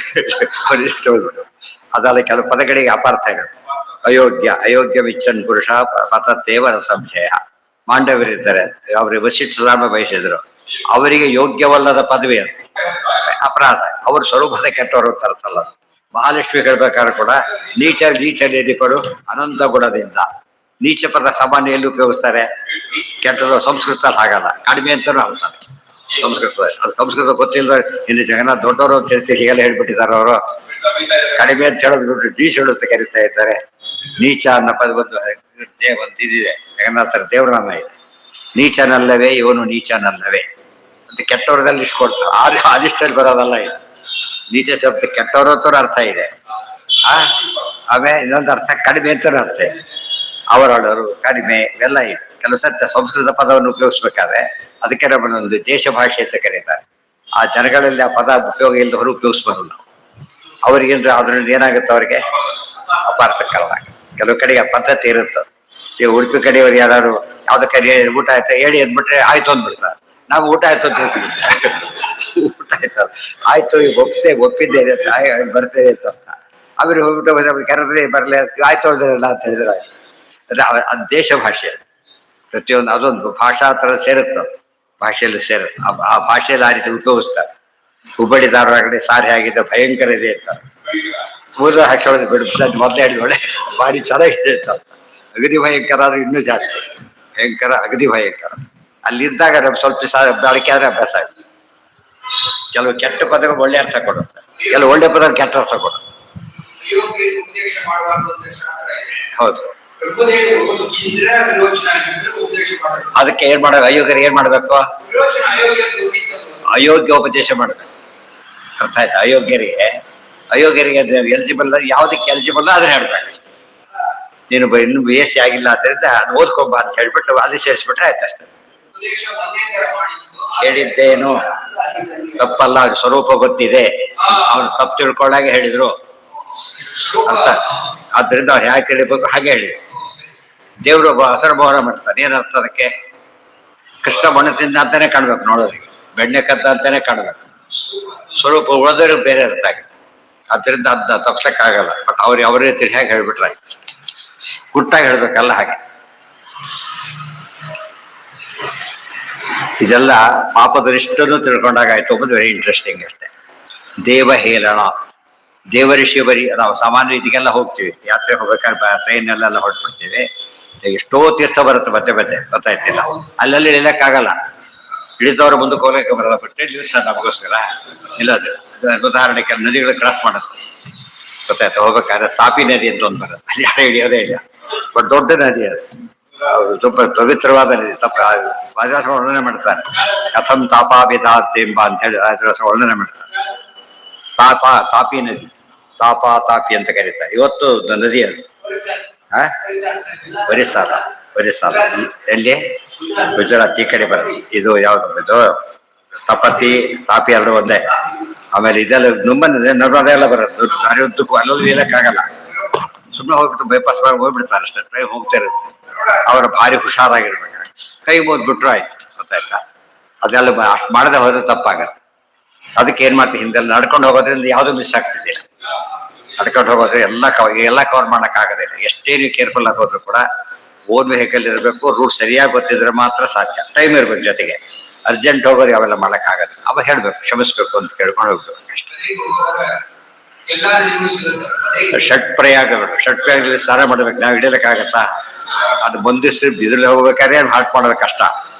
ಅದಲ್ಲ. ಕೆಲವು ಪದಗಳಿಗೆ ಅಪಾರ್ಥ ಇರುತ್ತೆ. ಅಯೋಗ್ಯ ವಿಚ್ಚನ್ ಪುರುಷ ಪತತ್ತೇವ ಸಂಶಯ. ಮಾಂಡವರಿದ್ದಾರೆ, ಅವ್ರಿಗೆ ವಶಿಷ್ಠರಾಮ ಬಯಸಿದ್ರು. ಅವರಿಗೆ ಯೋಗ್ಯವಲ್ಲದ ಪದವಿ ಅಂತ ಅಪರಾಧ. ಅವ್ರ ಸ್ವರೂಪದ ಕೆಟ್ಟವರು ತರ್ತಲ್ಲ. ಮಹಾಲಕ್ಷ್ಮಿ ಹೇಳ್ಬೇಕಾದ್ರೆ ಕೂಡ ನೀಚ ಕೊಡು ಅನಂತ ಗುಣದಿಂದ. ನೀಚ ಪದ ಸಾಮಾನ್ಯ ಎಲ್ಲಿ ಉಪಯೋಗಿಸ್ತಾರೆ? ಕೆಟ್ಟದ್ದು ಸಂಸ್ಕೃತ ಹಾಗಲ್ಲ, ಕಡಿಮೆ ಅಂತಲೂ ಅಂತಾರೆ. ಸಂಸ್ಕೃತ ಅದು ಸಂಸ್ಕೃತ ಗೊತ್ತಿಲ್ಲ. ಇನ್ನು ಜಗನ್ನಾಥ್ ದೊಡ್ಡವರು ಅಂತ ಹೇಳ್ತೀವಿ, ಹೀಗೆಲ್ಲ ಹೇಳ್ಬಿಟ್ಟಿದ್ದಾರೆ ಅವರು. ಕಡಿಮೆ ಅಂತ ಹೇಳೋದು ನೀಚ ಅಂತ ಕರಿತಾ ಇದ್ದಾರೆ. ನೀಚ ಅನ್ನೋ ಪದ ಒಂದು ಇದಿದೆ, ಜಗನ್ನಾಥರ ದೇವರನ್ನ ಇದೆ. ನೀಚನಲ್ಲವೇ ಇವನು ನೀಚನಲ್ಲವೇ ಅಂತ ಕೆಟ್ಟವ್ರದಲ್ಲಿ ಇಸ್ಕೊಡ್ತಾರೆ. ಆದಿಷ್ಟಲ್ಲಿ ಬರೋದಲ್ಲ ಇದು. ನೀಚ ಶಬ್ದ ಕೆಟ್ಟವರು ಅಂತ ಅರ್ಥ ಇದೆ. ಆಮೇಲೆ ಇನ್ನೊಂದು ಅರ್ಥ ಕಡಿಮೆ ಅಂತ ಅರ್ಥ ಇದೆ. ಅವರವರು ಕಡಿಮೆ ಇವೆಲ್ಲ ಇದೆ. ಕೆಲವು ಸತ್ಯ ಸಂಸ್ಕೃತ ಪದವನ್ನು ಉಪಯೋಗಿಸ್ಬೇಕಾದ್ರೆ ಅದಕ್ಕೆ ನಮ್ಮನ್ನೊಂದು ದೇಶ ಭಾಷೆ ಅಂತ ಕರೀತಾರೆ. ಆ ಜನಗಳಲ್ಲಿ ಆ ಪದ ಉಪಯೋಗ ಇಲ್ಲದವರು ಉಪಯೋಗಿಸ್ಬಾರ್ದು ನಾವು. ಅವ್ರಿಗೇನು ಅದ್ರಲ್ಲಿ ಏನಾಗುತ್ತೆ, ಅವ್ರಿಗೆ ಅಪಾರ್ಥಕರವಾಗುತ್ತೆ. ಕೆಲವು ಕಡೆಗೆ ಆ ಪದ್ಧತಿ ಇರುತ್ತೆ. ಈ ಉಡುಪಿ ಕಡೆಯವರು ಯಾರು ಯಾವ್ದಕ್ಕೆ ಊಟ ಆಯ್ತಾ ಹೇಳಿ ಅಂದ್ಬಿಟ್ರೆ ಆಯ್ತು ಅಂದ್ಬಿಡ್ತಾರೆ. ನಾವು ಊಟ ಆಯ್ತು ಅಂತ ಹೇಳ್ತೀವಿ. ಊಟ ಆಯ್ತು ಆಯ್ತು, ಈಗ ಒಪ್ಪಿದ್ದೇನೆ ಬರ್ತೇನೆ ಅಂತ. ಅವ್ರಿಗೆ ಹೋಗ್ಬಿಟ್ಟು ಕರೆದ್ರೆ ಬರಲೇ ಆಯ್ತು ಹೋದ್ರಲ್ಲ ಅಂತ ಹೇಳಿದ್ರೆ ಆಯ್ತು. ಅದು ದೇಶ ಭಾಷೆ. ಪ್ರತಿಯೊಂದು ಅದೊಂದು ಭಾಷಾ ಥರ ಸೇರುತ್ತೆ, ಭಾಷೆಯಲ್ಲಿ ಸೇರುತ್ತೆ. ಆ ಭಾಷೆಯಲ್ಲಿ ಆ ರೀತಿ ಉಪಯೋಗಿಸ್ತಾರೆ. ಹುಬ್ಬಳ್ಳಿ ಧಾರವಾಡ ಸಾರಿ ಆಗಿದೆ, ಭಯಂಕರ ಇದೆ ಅಂತ ಊರ ಹಾಕಿ ಬಿಡಿಸ್ತಾರೆ. ಮೊದಲೇ ಹೇಳಿದೊಳೆ ಭಾರಿ ಚೆನ್ನಾಗಿದೆ ಅಂತ. ಅಗದಿ ಭಯಂಕರ ಆದ್ರೆ ಇನ್ನೂ ಜಾಸ್ತಿ ಭಯಂಕರ, ಅಗದಿ ಭಯಂಕರ. ಅಲ್ಲಿದ್ದಾಗ ನಮ್ಗೆ ಸ್ವಲ್ಪ ಬಾಳಿಕೆ ಆದ್ರೆ ಅಭ್ಯಾಸ ಆಗುತ್ತೆ. ಕೆಲವು ಕೆಟ್ಟ ಪದಗಳು ಒಳ್ಳೆ ಅರ್ಥ ಕೊಡುತ್ತೆ, ಕೆಲವು ಒಳ್ಳೆ ಪದ ಕೆಟ್ಟ ಅರ್ಥ ಕೊಡುತ್ತೆ. ಹೌದು, ಅದಕ್ಕೆ ಏನ್ ಮಾಡ್ಬೇಕು, ಅಯೋಗ್ಯರಿಗೆ ಏನ್ ಮಾಡ್ಬೇಕು, ಅಯೋಗ್ಯ ಉಪದೇಶ ಮಾಡ್ಬೇಕು. ಅರ್ಥ ಆಯ್ತು? ಅಯೋಗ್ಯರಿಗೆ ಎಲಿಜಿಬಲ್ ಯಾವ್ದಕ್ಕೆ ಎಲಿಜಿಬಲ್ ಅದನ್ನ ಹೇಳ್ಬೇಕು. ನೀನು ಇನ್ನು BSc ಆಗಿಲ್ಲ ಆದ್ದರಿಂದ ಅದು ಓದ್ಕೊಂಬ ಅಂತ ಹೇಳ್ಬಿಟ್ಟು ಅದು ಸೇರಿಸ್ಬಿಟ್ರೆ ಆಯ್ತು ಅಷ್ಟೇ. ಹೇಳಿದ್ದೇನು ತಪ್ಪಲ್ಲ, ಅವ್ರ ಸ್ವರೂಪ ಗೊತ್ತಿದೆ, ಅವ್ರು ತಪ್ಪು ತಿಳ್ಕೊಳ್ಳಾಗೆ ಹೇಳಿದ್ರು ಅಂತ. ಆದ್ರಿಂದ ಅವ್ರು ಹೇಗೆ ತಿಳಿಬೇಕು ಹಾಗೆ ಹೇಳಿದ್ರು. ದೇವರು ಹಸರು ಮೋಹರ ಮಾಡ್ತಾನೆ. ಏನರ್ಥ ಅದಕ್ಕೆ? ಕೃಷ್ಣ ಬಣ್ಣದಿಂದ ಅಂತಾನೆ ಕಾಣ್ಬೇಕು, ನೋಡೋರಿಗೆ ಬೆಣ್ಣೆ ಕದ್ದ ಅಂತಾನೆ ಕಾಣ್ಬೇಕು. ಸ್ವರೂಪ ಉಳಿದವ್ರಿಗೆ ಬೇರೆ ಅರ್ಥ ಆಗುತ್ತೆ. ಆದ್ರಿಂದ ಅದನ್ನ ತಪ್ಸಕ್ಕಾಗಲ್ಲ. ಬಟ್ ಅವರೇ ಹೇಗೆ ಹೇಳ್ಬಿಟ್ರೆ ಗುಟ್ಟಾಗಿ ಹೇಳ್ಬೇಕಲ್ಲ ಹಾಗೆ. ಇದೆಲ್ಲ ಪಾಪದರಿಷ್ಟನ್ನು ತಿಳ್ಕೊಂಡಾಗ ಆಯ್ತು. ಒಬ್ಬದು ವೆರಿ ಇಂಟ್ರೆಸ್ಟಿಂಗ್ ಅಷ್ಟೇ. ದೇವಹೇಳನ, ದೇವಋಷಿ ಬರಿ ನಾವು ಸಾಮಾನ್ಯ ರೀತಿಗೆಲ್ಲ ಹೋಗ್ತೀವಿ. ಯಾತ್ರೆ ಹೋಗ್ಬೇಕಾದ್ರೆ ಟ್ರೈನಲ್ಲೆಲ್ಲ ಹೊರಟ್ಬಿಡ್ತೀವಿ. ಎಷ್ಟೋ ತೀರ್ಥ ಬರುತ್ತೆ ಮತ್ತೆ ಗೊತ್ತಾಯ್ತಿಲ್ಲ. ಅಲ್ಲೆಲ್ಲಿ ಇಳಿಯಕ್ಕಾಗಲ್ಲ. ಇಳಿದವರು ಮುಂದಕ್ಕೆ ಹೋಗಕ್ಕೆ ಬರಲ್ಲ. ಬಟ್ಟೆ ನಿಲ್ಲಿಸ ನಮಗೋಸ್ಕರ ಇಲ್ಲದು. ಉದಾಹರಣೆಗೆ ನದಿಗಳು ಕ್ರಾಸ್ ಮಾಡುತ್ತೆ, ಗೊತ್ತಾಯ್ತು. ಹೋಗ್ಬೇಕಾದ್ರೆ ತಾಪಿ ನದಿ ಅಂತ ಒಂದು ಬರುತ್ತೆ, ಅಲ್ಲಿ ಯಾರು ಹಿಡಿಯೋದೇ ಇಲ್ಲ. ಬಟ್ ದೊಡ್ಡ ನದಿ ಅದು, ತುಂಬ ಪವಿತ್ರವಾದ ನದಿ. ರಾಜಾಸ ವರ್ಣನೆ ಮಾಡ್ತಾರೆ. ಕಥಂ ತಾಪಾಭಿದಾತೆಂಬ ಅಂತ ಹೇಳಿ ರಾಜಾಸ ವರ್ಣನೆ ಮಾಡ್ತಾರೆ. ತಾಪಿ ನದಿ, ತಾಪಿ ಅಂತ ಕರೀತಾರೆ. ಇವತ್ತು ನದಿ ಅದು. ಒರಿಸ್ಸಾದ ಎಲ್ಲಿ? ಗುಜರಾತ್ ಈ ಕಡೆ ಬರುತ್ತೆ. ಇದು ಯಾವ್ದು ಇದು ತಾಪಿ ಎರಡು ಒಂದೇ. ಆಮೇಲೆ ಇದೆಲ್ಲ ನರ್ಮದೆ ಎಲ್ಲ ಬರುತ್ತೆ. ದಾರಿ ಉದ್ದಕ್ಕೂ ಅಲ್ಲೊಂದು ಇಲ್ಲಕ್ಕಾಗಲ್ಲ. ಸುಮ್ಮನೆ ಹೋಗ್ಬಿಟ್ಟು ಬೈಪಾಸ್ ಹೋಗ್ಬಿಡ್ತಾರೆ ಅಷ್ಟೇ. ಟ್ರೈನ್ ಹೋಗ್ತಾ ಇರುತ್ತೆ. ಅವರ ಭಾರಿ ಹುಷಾರಾಗಿರ್ಬೇಕು. ಕೈ ಮುದ್ಬಿಟ್ರು ಆಯ್ತು, ಗೊತ್ತಾಯ್ತಾ? ಅದೆಲ್ಲ ಅಷ್ಟು ಮಾಡದೆ ಹೋದ್ರೆ ತಪ್ಪಾಗತ್ತೆ. ಅದಕ್ಕೆ ಏನ್ ಮಾಡ್ತೀವಿ, ಹಿಂದೆಲ್ಲ ನಡ್ಕೊಂಡು ಹೋಗೋದ್ರಿಂದ ಯಾವ್ದು ಮಿಸ್ ಆಗ್ತಿದ್ದಿಲ್ಲ. ನಡ್ಕೊಂಡು ಹೋಗೋದ್ರೆ ಎಲ್ಲ ಕವರ್ ಮಾಡಕ್ ಆಗೋದಿಲ್ಲ. ಎಷ್ಟೇ ನೀವು ಕೇರ್ಫುಲ್ ಆಗಿ ಹೋದ್ರು ಕೂಡ ಓನ್ ವೆಹಿಕಲ್ ಇರಬೇಕು. ರೂಟ್ ಸರಿಯಾಗಿ ಗೊತ್ತಿದ್ರೆ ಮಾತ್ರ ಸಾಧ್ಯ. ಟೈಮ್ ಇರ್ಬೇಕು ಜೊತೆಗೆ. ಅರ್ಜೆಂಟ್ ಹೋಗೋರು ಅವೆಲ್ಲ ಮಾಡಕ್ ಆಗೋದಿಲ್ಲ. ಅವ ಹೇಳ್ಬೇಕು, ಕ್ಷಮಿಸ್ಬೇಕು ಅಂತ ಕೇಳ್ಕೊಂಡು ಹೋಗ್ಬೇಕು ಅಷ್ಟೇ. ಷಟ್ಪ್ರಯಾಗಗಳು, ಷಟ್ಪ್ರಯಾಗದಲ್ಲಿ ಸ್ನಾನ ಮಾಡ್ಬೇಕು. ನಾವು ಹಿಡಿಯಲಿಕ್ಕಾಗತ್ತಾ? ಅದು ಬಂದಿಷ್ಟು ಬಿಸಿಲು ಹೋಗ್ಬೇಕಾದ್ರೆ ಹಾಟ್ ಮಾಡೋದು ಕಷ್ಟ.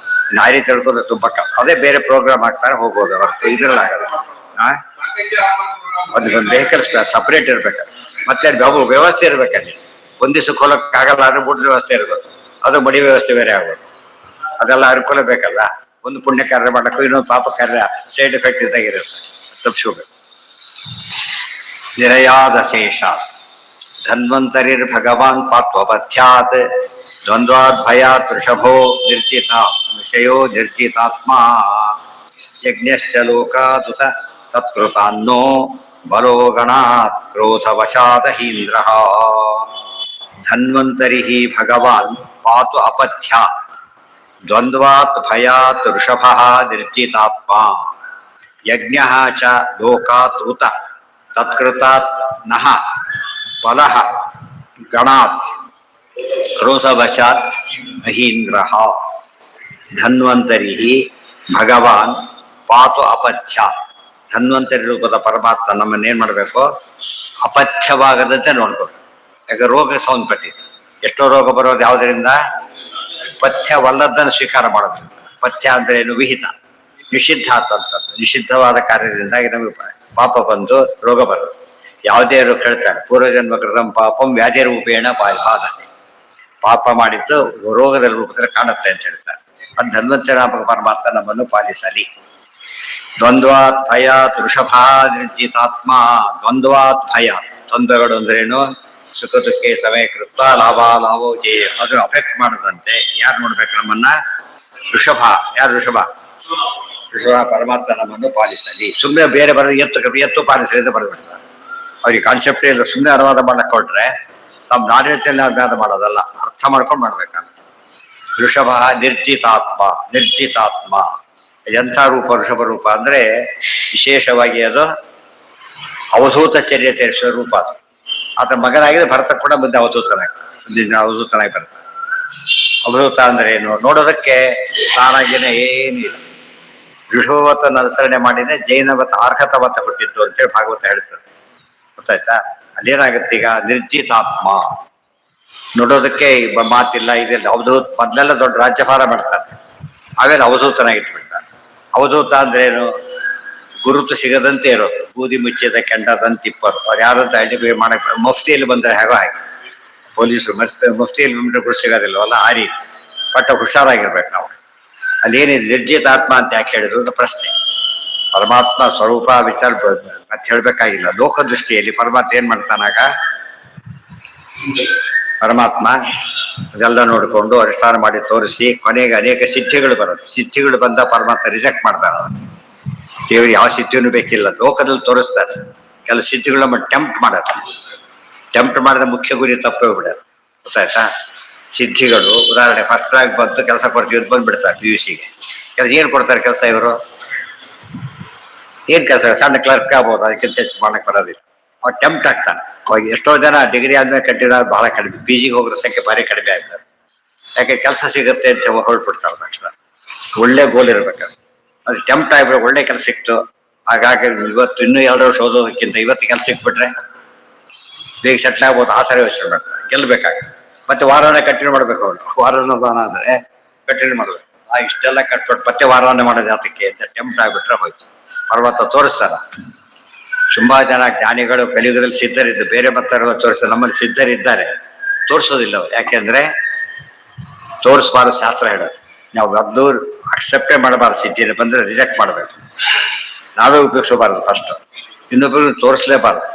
ನಾರಿ ತಿಳ್ಕೊಂಡು ತುಂಬಾ ಅದೇ ಬೇರೆ ಪ್ರೋಗ್ರಾಮ್ ಹಾಕ್ತಾರೆ, ಹೋಗ್ಬೋದು. ಅವ್ರು ಇದ್ರಲ್ಲಿ ಆಗಲ್ಲ. ಒಂದು ವೆಹಿಕಲ್ ಸಪರೇಟ್ ಇರ್ಬೇಕು. ಮತ್ತೆ ವ್ಯವಸ್ಥೆ ಇರ್ಬೇಕಲ್ಲಿ. ಒಂದ್ ದಿವ್ಸಕ್ಕೆ ಹೋಗಕ್ಕಾಗಲ್ಲ ಅಂದ್ರೆ ಊಟದ ವ್ಯವಸ್ಥೆ ಇರ್ಬೇಕು. ಅದು ಮಡಿ ವ್ಯವಸ್ಥೆ ಬೇರೆ ಆಗ್ಬೋದು. ಅದೆಲ್ಲ ಅನುಕೂಲ ಬೇಕಲ್ಲ. ಒಂದು ಪುಣ್ಯ ಕಾರ್ಯ ಮಾಡಕ್ಕೂ ಇನ್ನೊಂದು ಪಾಪ ಕಾರ್ಯ ಸೈಡ್ ಎಫೆಕ್ಟ್ ಇದ್ದಾಗಿರುತ್ತೆ. ತಪ್ಪಿಸ್ಕೋಬೇಕು. ನಿರಯಾದ ಶೇಷ ಧನ್ವಂತರಿರ್ ಭಗವಾನ್ ಪಾತ್ವಪಥ್ಯಾತ್ ದ್ವಂದ್ವಾದ್ ಭಯಾತ್ ವೃಷಭೋ ನಿರ್ಜಿತ ವಿಷಯೋ ನಿರ್ಜಿತಾತ್ಮ ಯಜ್ಞಶ್ಚ ಲೋಕಾದುತ ತತ್ಕೃತಾನ್ನೋ ಬಲೋ ಗಣಾತ್ ಕ್ರೋಧವಶಾದಹೀಂದ್ರಃ. ಧನ್ವಂತರಿ ಭಗವಾನ್ ಪಾತು ಅಪಥ್ಯಾತ್ ದ್ವಂದ್ವಾತ್ ಭಯಾತ್ ವೃಷಭಃ ನಿರ್ಜಿತಾತ್ಮ ಯಜ್ಞಃ ಚ ಲೋಕಾತ್ ಉತ ತತ್ಕೃತಾತ್ ನಃ ಬಲಃ ಗಣಾತ್ ಕ್ರೋಧವಶಾತ್ ಅಹೀಂದ್ರಃ. ಧನ್ವಂತರಿ ಭಗವಾನ್ ಪಾತು ಅಪಥ್ಯಾತ್. ಧನ್ವಂತರಿ ರೂಪದ ಪರಮಾತ್ಮ ನಮ್ಮನ್ನೇನ್ ಮಾಡ್ಬೇಕು, ಅಪಥ್ಯವಾಗದಂತೆ ನೋಡ್ಬೇಕು. ಯಾಕೆ ರೋಗ ಸಂಬಂಧಪಟ್ಟಿದೆ. ಎಷ್ಟೋ ರೋಗ ಬರೋದು ಯಾವುದರಿಂದ? ಪಥ್ಯವಲ್ಲದನ್ನು ಸ್ವೀಕಾರ ಮಾಡೋದ್ರಿಂದ. ಪಥ್ಯ ಅಂದ್ರೆ ಏನು? ವಿಹಿತ. ನಿಷಿದ್ಧಾತ್ ಅಂತ. ನಿಷಿದ್ಧವಾದ ಕಾರ್ಯದಿಂದಾಗಿ ನಮಗೆ ಪಾಪ ಬಂದು ರೋಗ ಬರೋದು. ಯಾವುದೇ ಹೇಳ್ತಾರೆ ಪೂರ್ವಜನ್ಮ ಕೃತಂ ಪಾಪಂ ವ್ಯಾಧಿ ರೂಪೇಣ ಬಾಧ. ಪಾಪ ಮಾಡಿದ್ದು ರೋಗದ ರೂಪದಲ್ಲಿ ಕಾಣುತ್ತೆ ಅಂತ ಹೇಳ್ತಾರೆ. ಅದು ಧನ್ವಂತರಾಮ ಪರಮಾತ್ಮ ನಮ್ಮನ್ನು ಪಾಲಿಸಲಿ. ದ್ವಂದ್ವಾತ್ ಭಯ ವೃಷಭಾ ನಿರ್ಜಿತಾತ್ಮ. ದ್ವಂದ್ವಾತ್ ಭಯ, ದ್ವಂದ್ವಗಳು ಅಂದ್ರೇನು? ಸುಖ ದುಃಖೆ ಸಮಯ ಕೃತ್ವ ಲಾಭ ಲಾಭೋ ಜಯ, ಅದು ಅಫೆಕ್ಟ್ ಮಾಡದಂತೆ ಯಾರು ನೋಡ್ಬೇಕು ನಮ್ಮನ್ನ? ವೃಷಭ. ಯಾರು ವೃಷಭ? ವೃಷಭ ಪರಮಾತ್ಮ ನಮ್ಮನ್ನು ಪಾಲಿಸಲಿ. ಸುಮ್ಮನೆ ಬೇರೆ ಬರೋದು ಎತ್ತು ಪಾಲಿಸಲಿ ಅಂತ ಬರೆದ್ಬಿಡ್ತಾರೆ. ಅವ್ರಿಗೆ ಕಾನ್ಸೆಪ್ಟೇ ಇಲ್ಲ. ಸುಮ್ಮನೆ ಅನುವಾದ ಮಾಡಕ್ಕೆ ಹೊರಟ್ರೆ ನಮ್ಮ ನಾಣ್ಯತೆಯಲ್ಲಿ ಅನುವಾದ ಮಾಡೋದಲ್ಲ, ಅರ್ಥ ಮಾಡ್ಕೊಂಡು ಮಾಡ್ಬೇಕಂತ. ವೃಷಭ ನಿರ್ಜಿತಾತ್ಮ. ನಿರ್ಜಿತಾತ್ಮ ಎಂಥ ರೂಪ ವೃಷಭ ರೂಪ ಅಂದ್ರೆ ವಿಶೇಷವಾಗಿ ಅದು ಅವಧೂತ ಚರ್ಯ ತೋರಿಸುವ ರೂಪ. ಅದು ಆತ ಮಗನಾಗಿದೆ. ಭರತ ಕೂಡ ಮುಂದೆ ಅವಧೂತನಾಗಿ ಬರ್ತಾನೆ. ಅವಧೂತ ಅಂದ್ರೆ ಏನು? ನೋಡೋದಕ್ಕೆ ತಾನಾಗಿನ ಏನಿಲ್ಲ. ವೃಷಭವತನ ಅನುಸರಣೆ ಮಾಡಿದ್ರೆ ಜೈನವತ ಅರ್ಹತವತ ಹುಟ್ಟಿದ್ದು ಅಂತೇಳಿ ಭಾಗವತ ಹೇಳ್ತಾರೆ. ಗೊತ್ತಾಯ್ತಾ? ಅಲ್ಲೇನಾಗುತ್ತೆ ಈಗ? ನಿರ್ಜಿತಾತ್ಮ. ನೋಡೋದಕ್ಕೆ ಮಾತಿಲ್ಲ, ಇದೆಲ್ಲ ಅವಧೂತ. ಮೊದಲೆಲ್ಲ ದೊಡ್ಡ ರಾಜ್ಯಭಾರ ಮಾಡ್ತಾರೆ, ಆಮೇಲೆ ಅವಧೂತನಾಗಿಟ್ಬಿಡ್ತಾರೆ. ಅವಧೂತ ಅಂದ್ರೇನು? ಗುರುತು ಸಿಗದಂತೆ ಇರೋದು. ಬೂದಿ ಮುಚ್ಚಿದ ಕೆಂಡದಂತಿಪ್ಪರು. ಅವ್ರು ಯಾರಂತ ಐಡೆಂಟಿಫೈ ಮಾಡಕ್ಕೆ ಮಫ್ತಿಯಲ್ಲಿ ಬಂದರೆ ಹೇಗೋ ಹಾಗೆ. ಪೊಲೀಸರು ಮಫ್ತಿಯಲ್ಲಿ ಬಂದರೆ ಗುರುತು ಸಿಗೋದಿಲ್ಲವಲ್ಲ, ಆ ರೀತಿ. ಬಟ್ ಹುಷಾರಾಗಿರ್ಬೇಕು ನಾವು. ಅಲ್ಲೇನಿದೆ ನಿರ್ಜಿತಾತ್ಮ ಅಂತ ಯಾಕೆ ಹೇಳಿದ್ರು ಅಂತ ಪ್ರಶ್ನೆ. ಪರಮಾತ್ಮ ಸ್ವರೂಪ ವಿಚಾರ ಮತ್ತೆ ಹೇಳ್ಬೇಕಾಗಿಲ್ಲ. ಲೋಕದೃಷ್ಟಿಯಲ್ಲಿ ಪರಮಾತ್ಮ ಏನ್ ಮಾಡ್ತಾನಾಗ? ಪರಮಾತ್ಮ ಅದೆಲ್ಲ ನೋಡಿಕೊಂಡು ಅನುಷ್ಠಾನ ಮಾಡಿ ತೋರಿಸಿ ಕೊನೆಗೆ ಅನೇಕ ಸಿದ್ಧಿಗಳು ಬರುತ್ತೆ. ಸಿದ್ಧಿಗಳು ಬಂದ ಪರಮಾತ್ಮ ರಿಜೆಕ್ಟ್ ಮಾಡ್ತಾರ. ದೇವ್ರಿಗೆ ಯಾವ ಸಿದ್ಧಿನೂ ಬೇಕಿಲ್ಲ, ಲೋಕದಲ್ಲಿ ತೋರಿಸ್ತಾರೆ. ಕೆಲವು ಸಿದ್ಧಿಗಳು ನಮ್ಮ ಟೆಂಪ್ಟ್ ಮಾಡತ್ತೆ. ಟೆಂಪ್ಟ್ ಮಾಡಿದ ಮುಖ್ಯ ಗುರಿ ತಪ್ಪೇ ಬಿಡೋದು. ಗೊತ್ತಾಯ್ತಾ? ಸಿದ್ಧಿಗಳು ಉದಾಹರಣೆ ಫಸ್ಟ್ ರ್ಯಾಂಕ್ ಬಂತು, ಕೆಲಸ ಕೊಡ್ತೀವಿ ಅಂತ ಬಂದ್ಬಿಡ್ತಾರೆ. PUCಗೆ ಕೆಲಸ ಏನು ಕೊಡ್ತಾರೆ? ಕೆಲಸ ಇವರು ಏನ್ ಕೆಲಸ? ಸಣ್ಣ ಕ್ಲರ್ಕ್ ಆಗ್ಬೋದು, ಅದಕ್ಕಿಂತ ಹೆಚ್ಚು ಮಾಡಕ್ ಬರೋದಿಲ್ಲ. ಅವ್ರು ಟೆಂಪ್ಟ್ ಆಗ್ತಾನೆ. ಅವಾಗ ಎಷ್ಟೋ ಜನ ಡಿಗ್ರಿ ಆದ್ಮೇಲೆ ಕಟ್ಟಿರೋದು ಬಹಳ ಕಡಿಮೆ. PGಗೆ ಹೋಗೋರ ಸಂಖ್ಯೆ ಭಾರಿ ಕಡಿಮೆ ಆಗ್ತದೆ. ಯಾಕೆ? ಕೆಲಸ ಸಿಗುತ್ತೆ ಅಂತ ಹೊರಡ್ಬಿಡ್ತಾರೆ ತಕ್ಷಣ. ಒಳ್ಳೆ ಗೋಲ್ ಇರ್ಬೇಕಾದ್ರೆ ಅದು ಟೆಂಪ್ಟ್ ಆಗ್ಬಿಟ್ಟು ಒಳ್ಳೆ ಕೆಲಸ ಸಿಕ್ತು. ಹಾಗಾಗಿ ಇವತ್ತು ಇನ್ನೂ 2 ವರ್ಷ ಓದೋದಕ್ಕಿಂತ ಇವತ್ತು ಕೆಲಸ ಸಿಕ್ಬಿಟ್ರೆ ಬೇಗ ಸೆಟ್ಲ್ ಆಗ್ಬೋದು. ಆ ಥರ ಯೋಚನೆ ಮಾಡ್ತಾರೆ. ಗೆಲ್ಬೇಕಾಗುತ್ತೆ. ಮತ್ತೆ ವಾರನೇ ಕಂಟಿನ್ಯೂ ಮಾಡ್ಬೇಕು. ಅವರು ವಾರನ ಆದರೆ ಕಂಟಿನ್ಯೂ ಮಾಡ್ಬೇಕು. ಇಷ್ಟೆಲ್ಲ ಕಟ್ಬಿಟ್ಟು ಮತ್ತೆ ವಾರನೇ ಮಾಡೋದು ಯಾತಕ್ಕೆ ಅಂತ ಟೆಂಪ್ಟ್ ಆಗ್ಬಿಟ್ರೆ ಹೋಯ್ತು. ಪರ್ವತ ತೋರಿಸ್ತಾರ. ತುಂಬಾ ಜನ ಜ್ಞಾನಿಗಳು ಕಲಿಯುಗದಲ್ಲಿ ಸಿದ್ಧರಿದ್ದು, ಬೇರೆ ಮತ್ತರೆಲ್ಲ ತೋರಿಸ್ತಾರೆ. ನಮ್ಮಲ್ಲಿ ಸಿದ್ಧರಿದ್ದಾರೆ, ತೋರಿಸೋದಿಲ್ಲ ಅವ್ರು. ಯಾಕೆಂದ್ರೆ ತೋರಿಸ್ಬಾರ್ದು ಶಾಸ್ತ್ರ ಹೇಳೋದು. ನಾವು ಅದು ಅಕ್ಸೆಪ್ಟೇ ಮಾಡಬಾರ್ದು. ಸಿದ್ಧಿಯಲ್ಲಿ ಬಂದ್ರೆ ರಿಜೆಕ್ಟ್ ಮಾಡಬೇಕು. ನಾವೇ ಉಪಯೋಗಿಸಬಾರ್ದು. ಫಸ್ಟ್ ಇನ್ನೊಬ್ಬರು ತೋರಿಸ್ಲೇಬಾರ್ದು.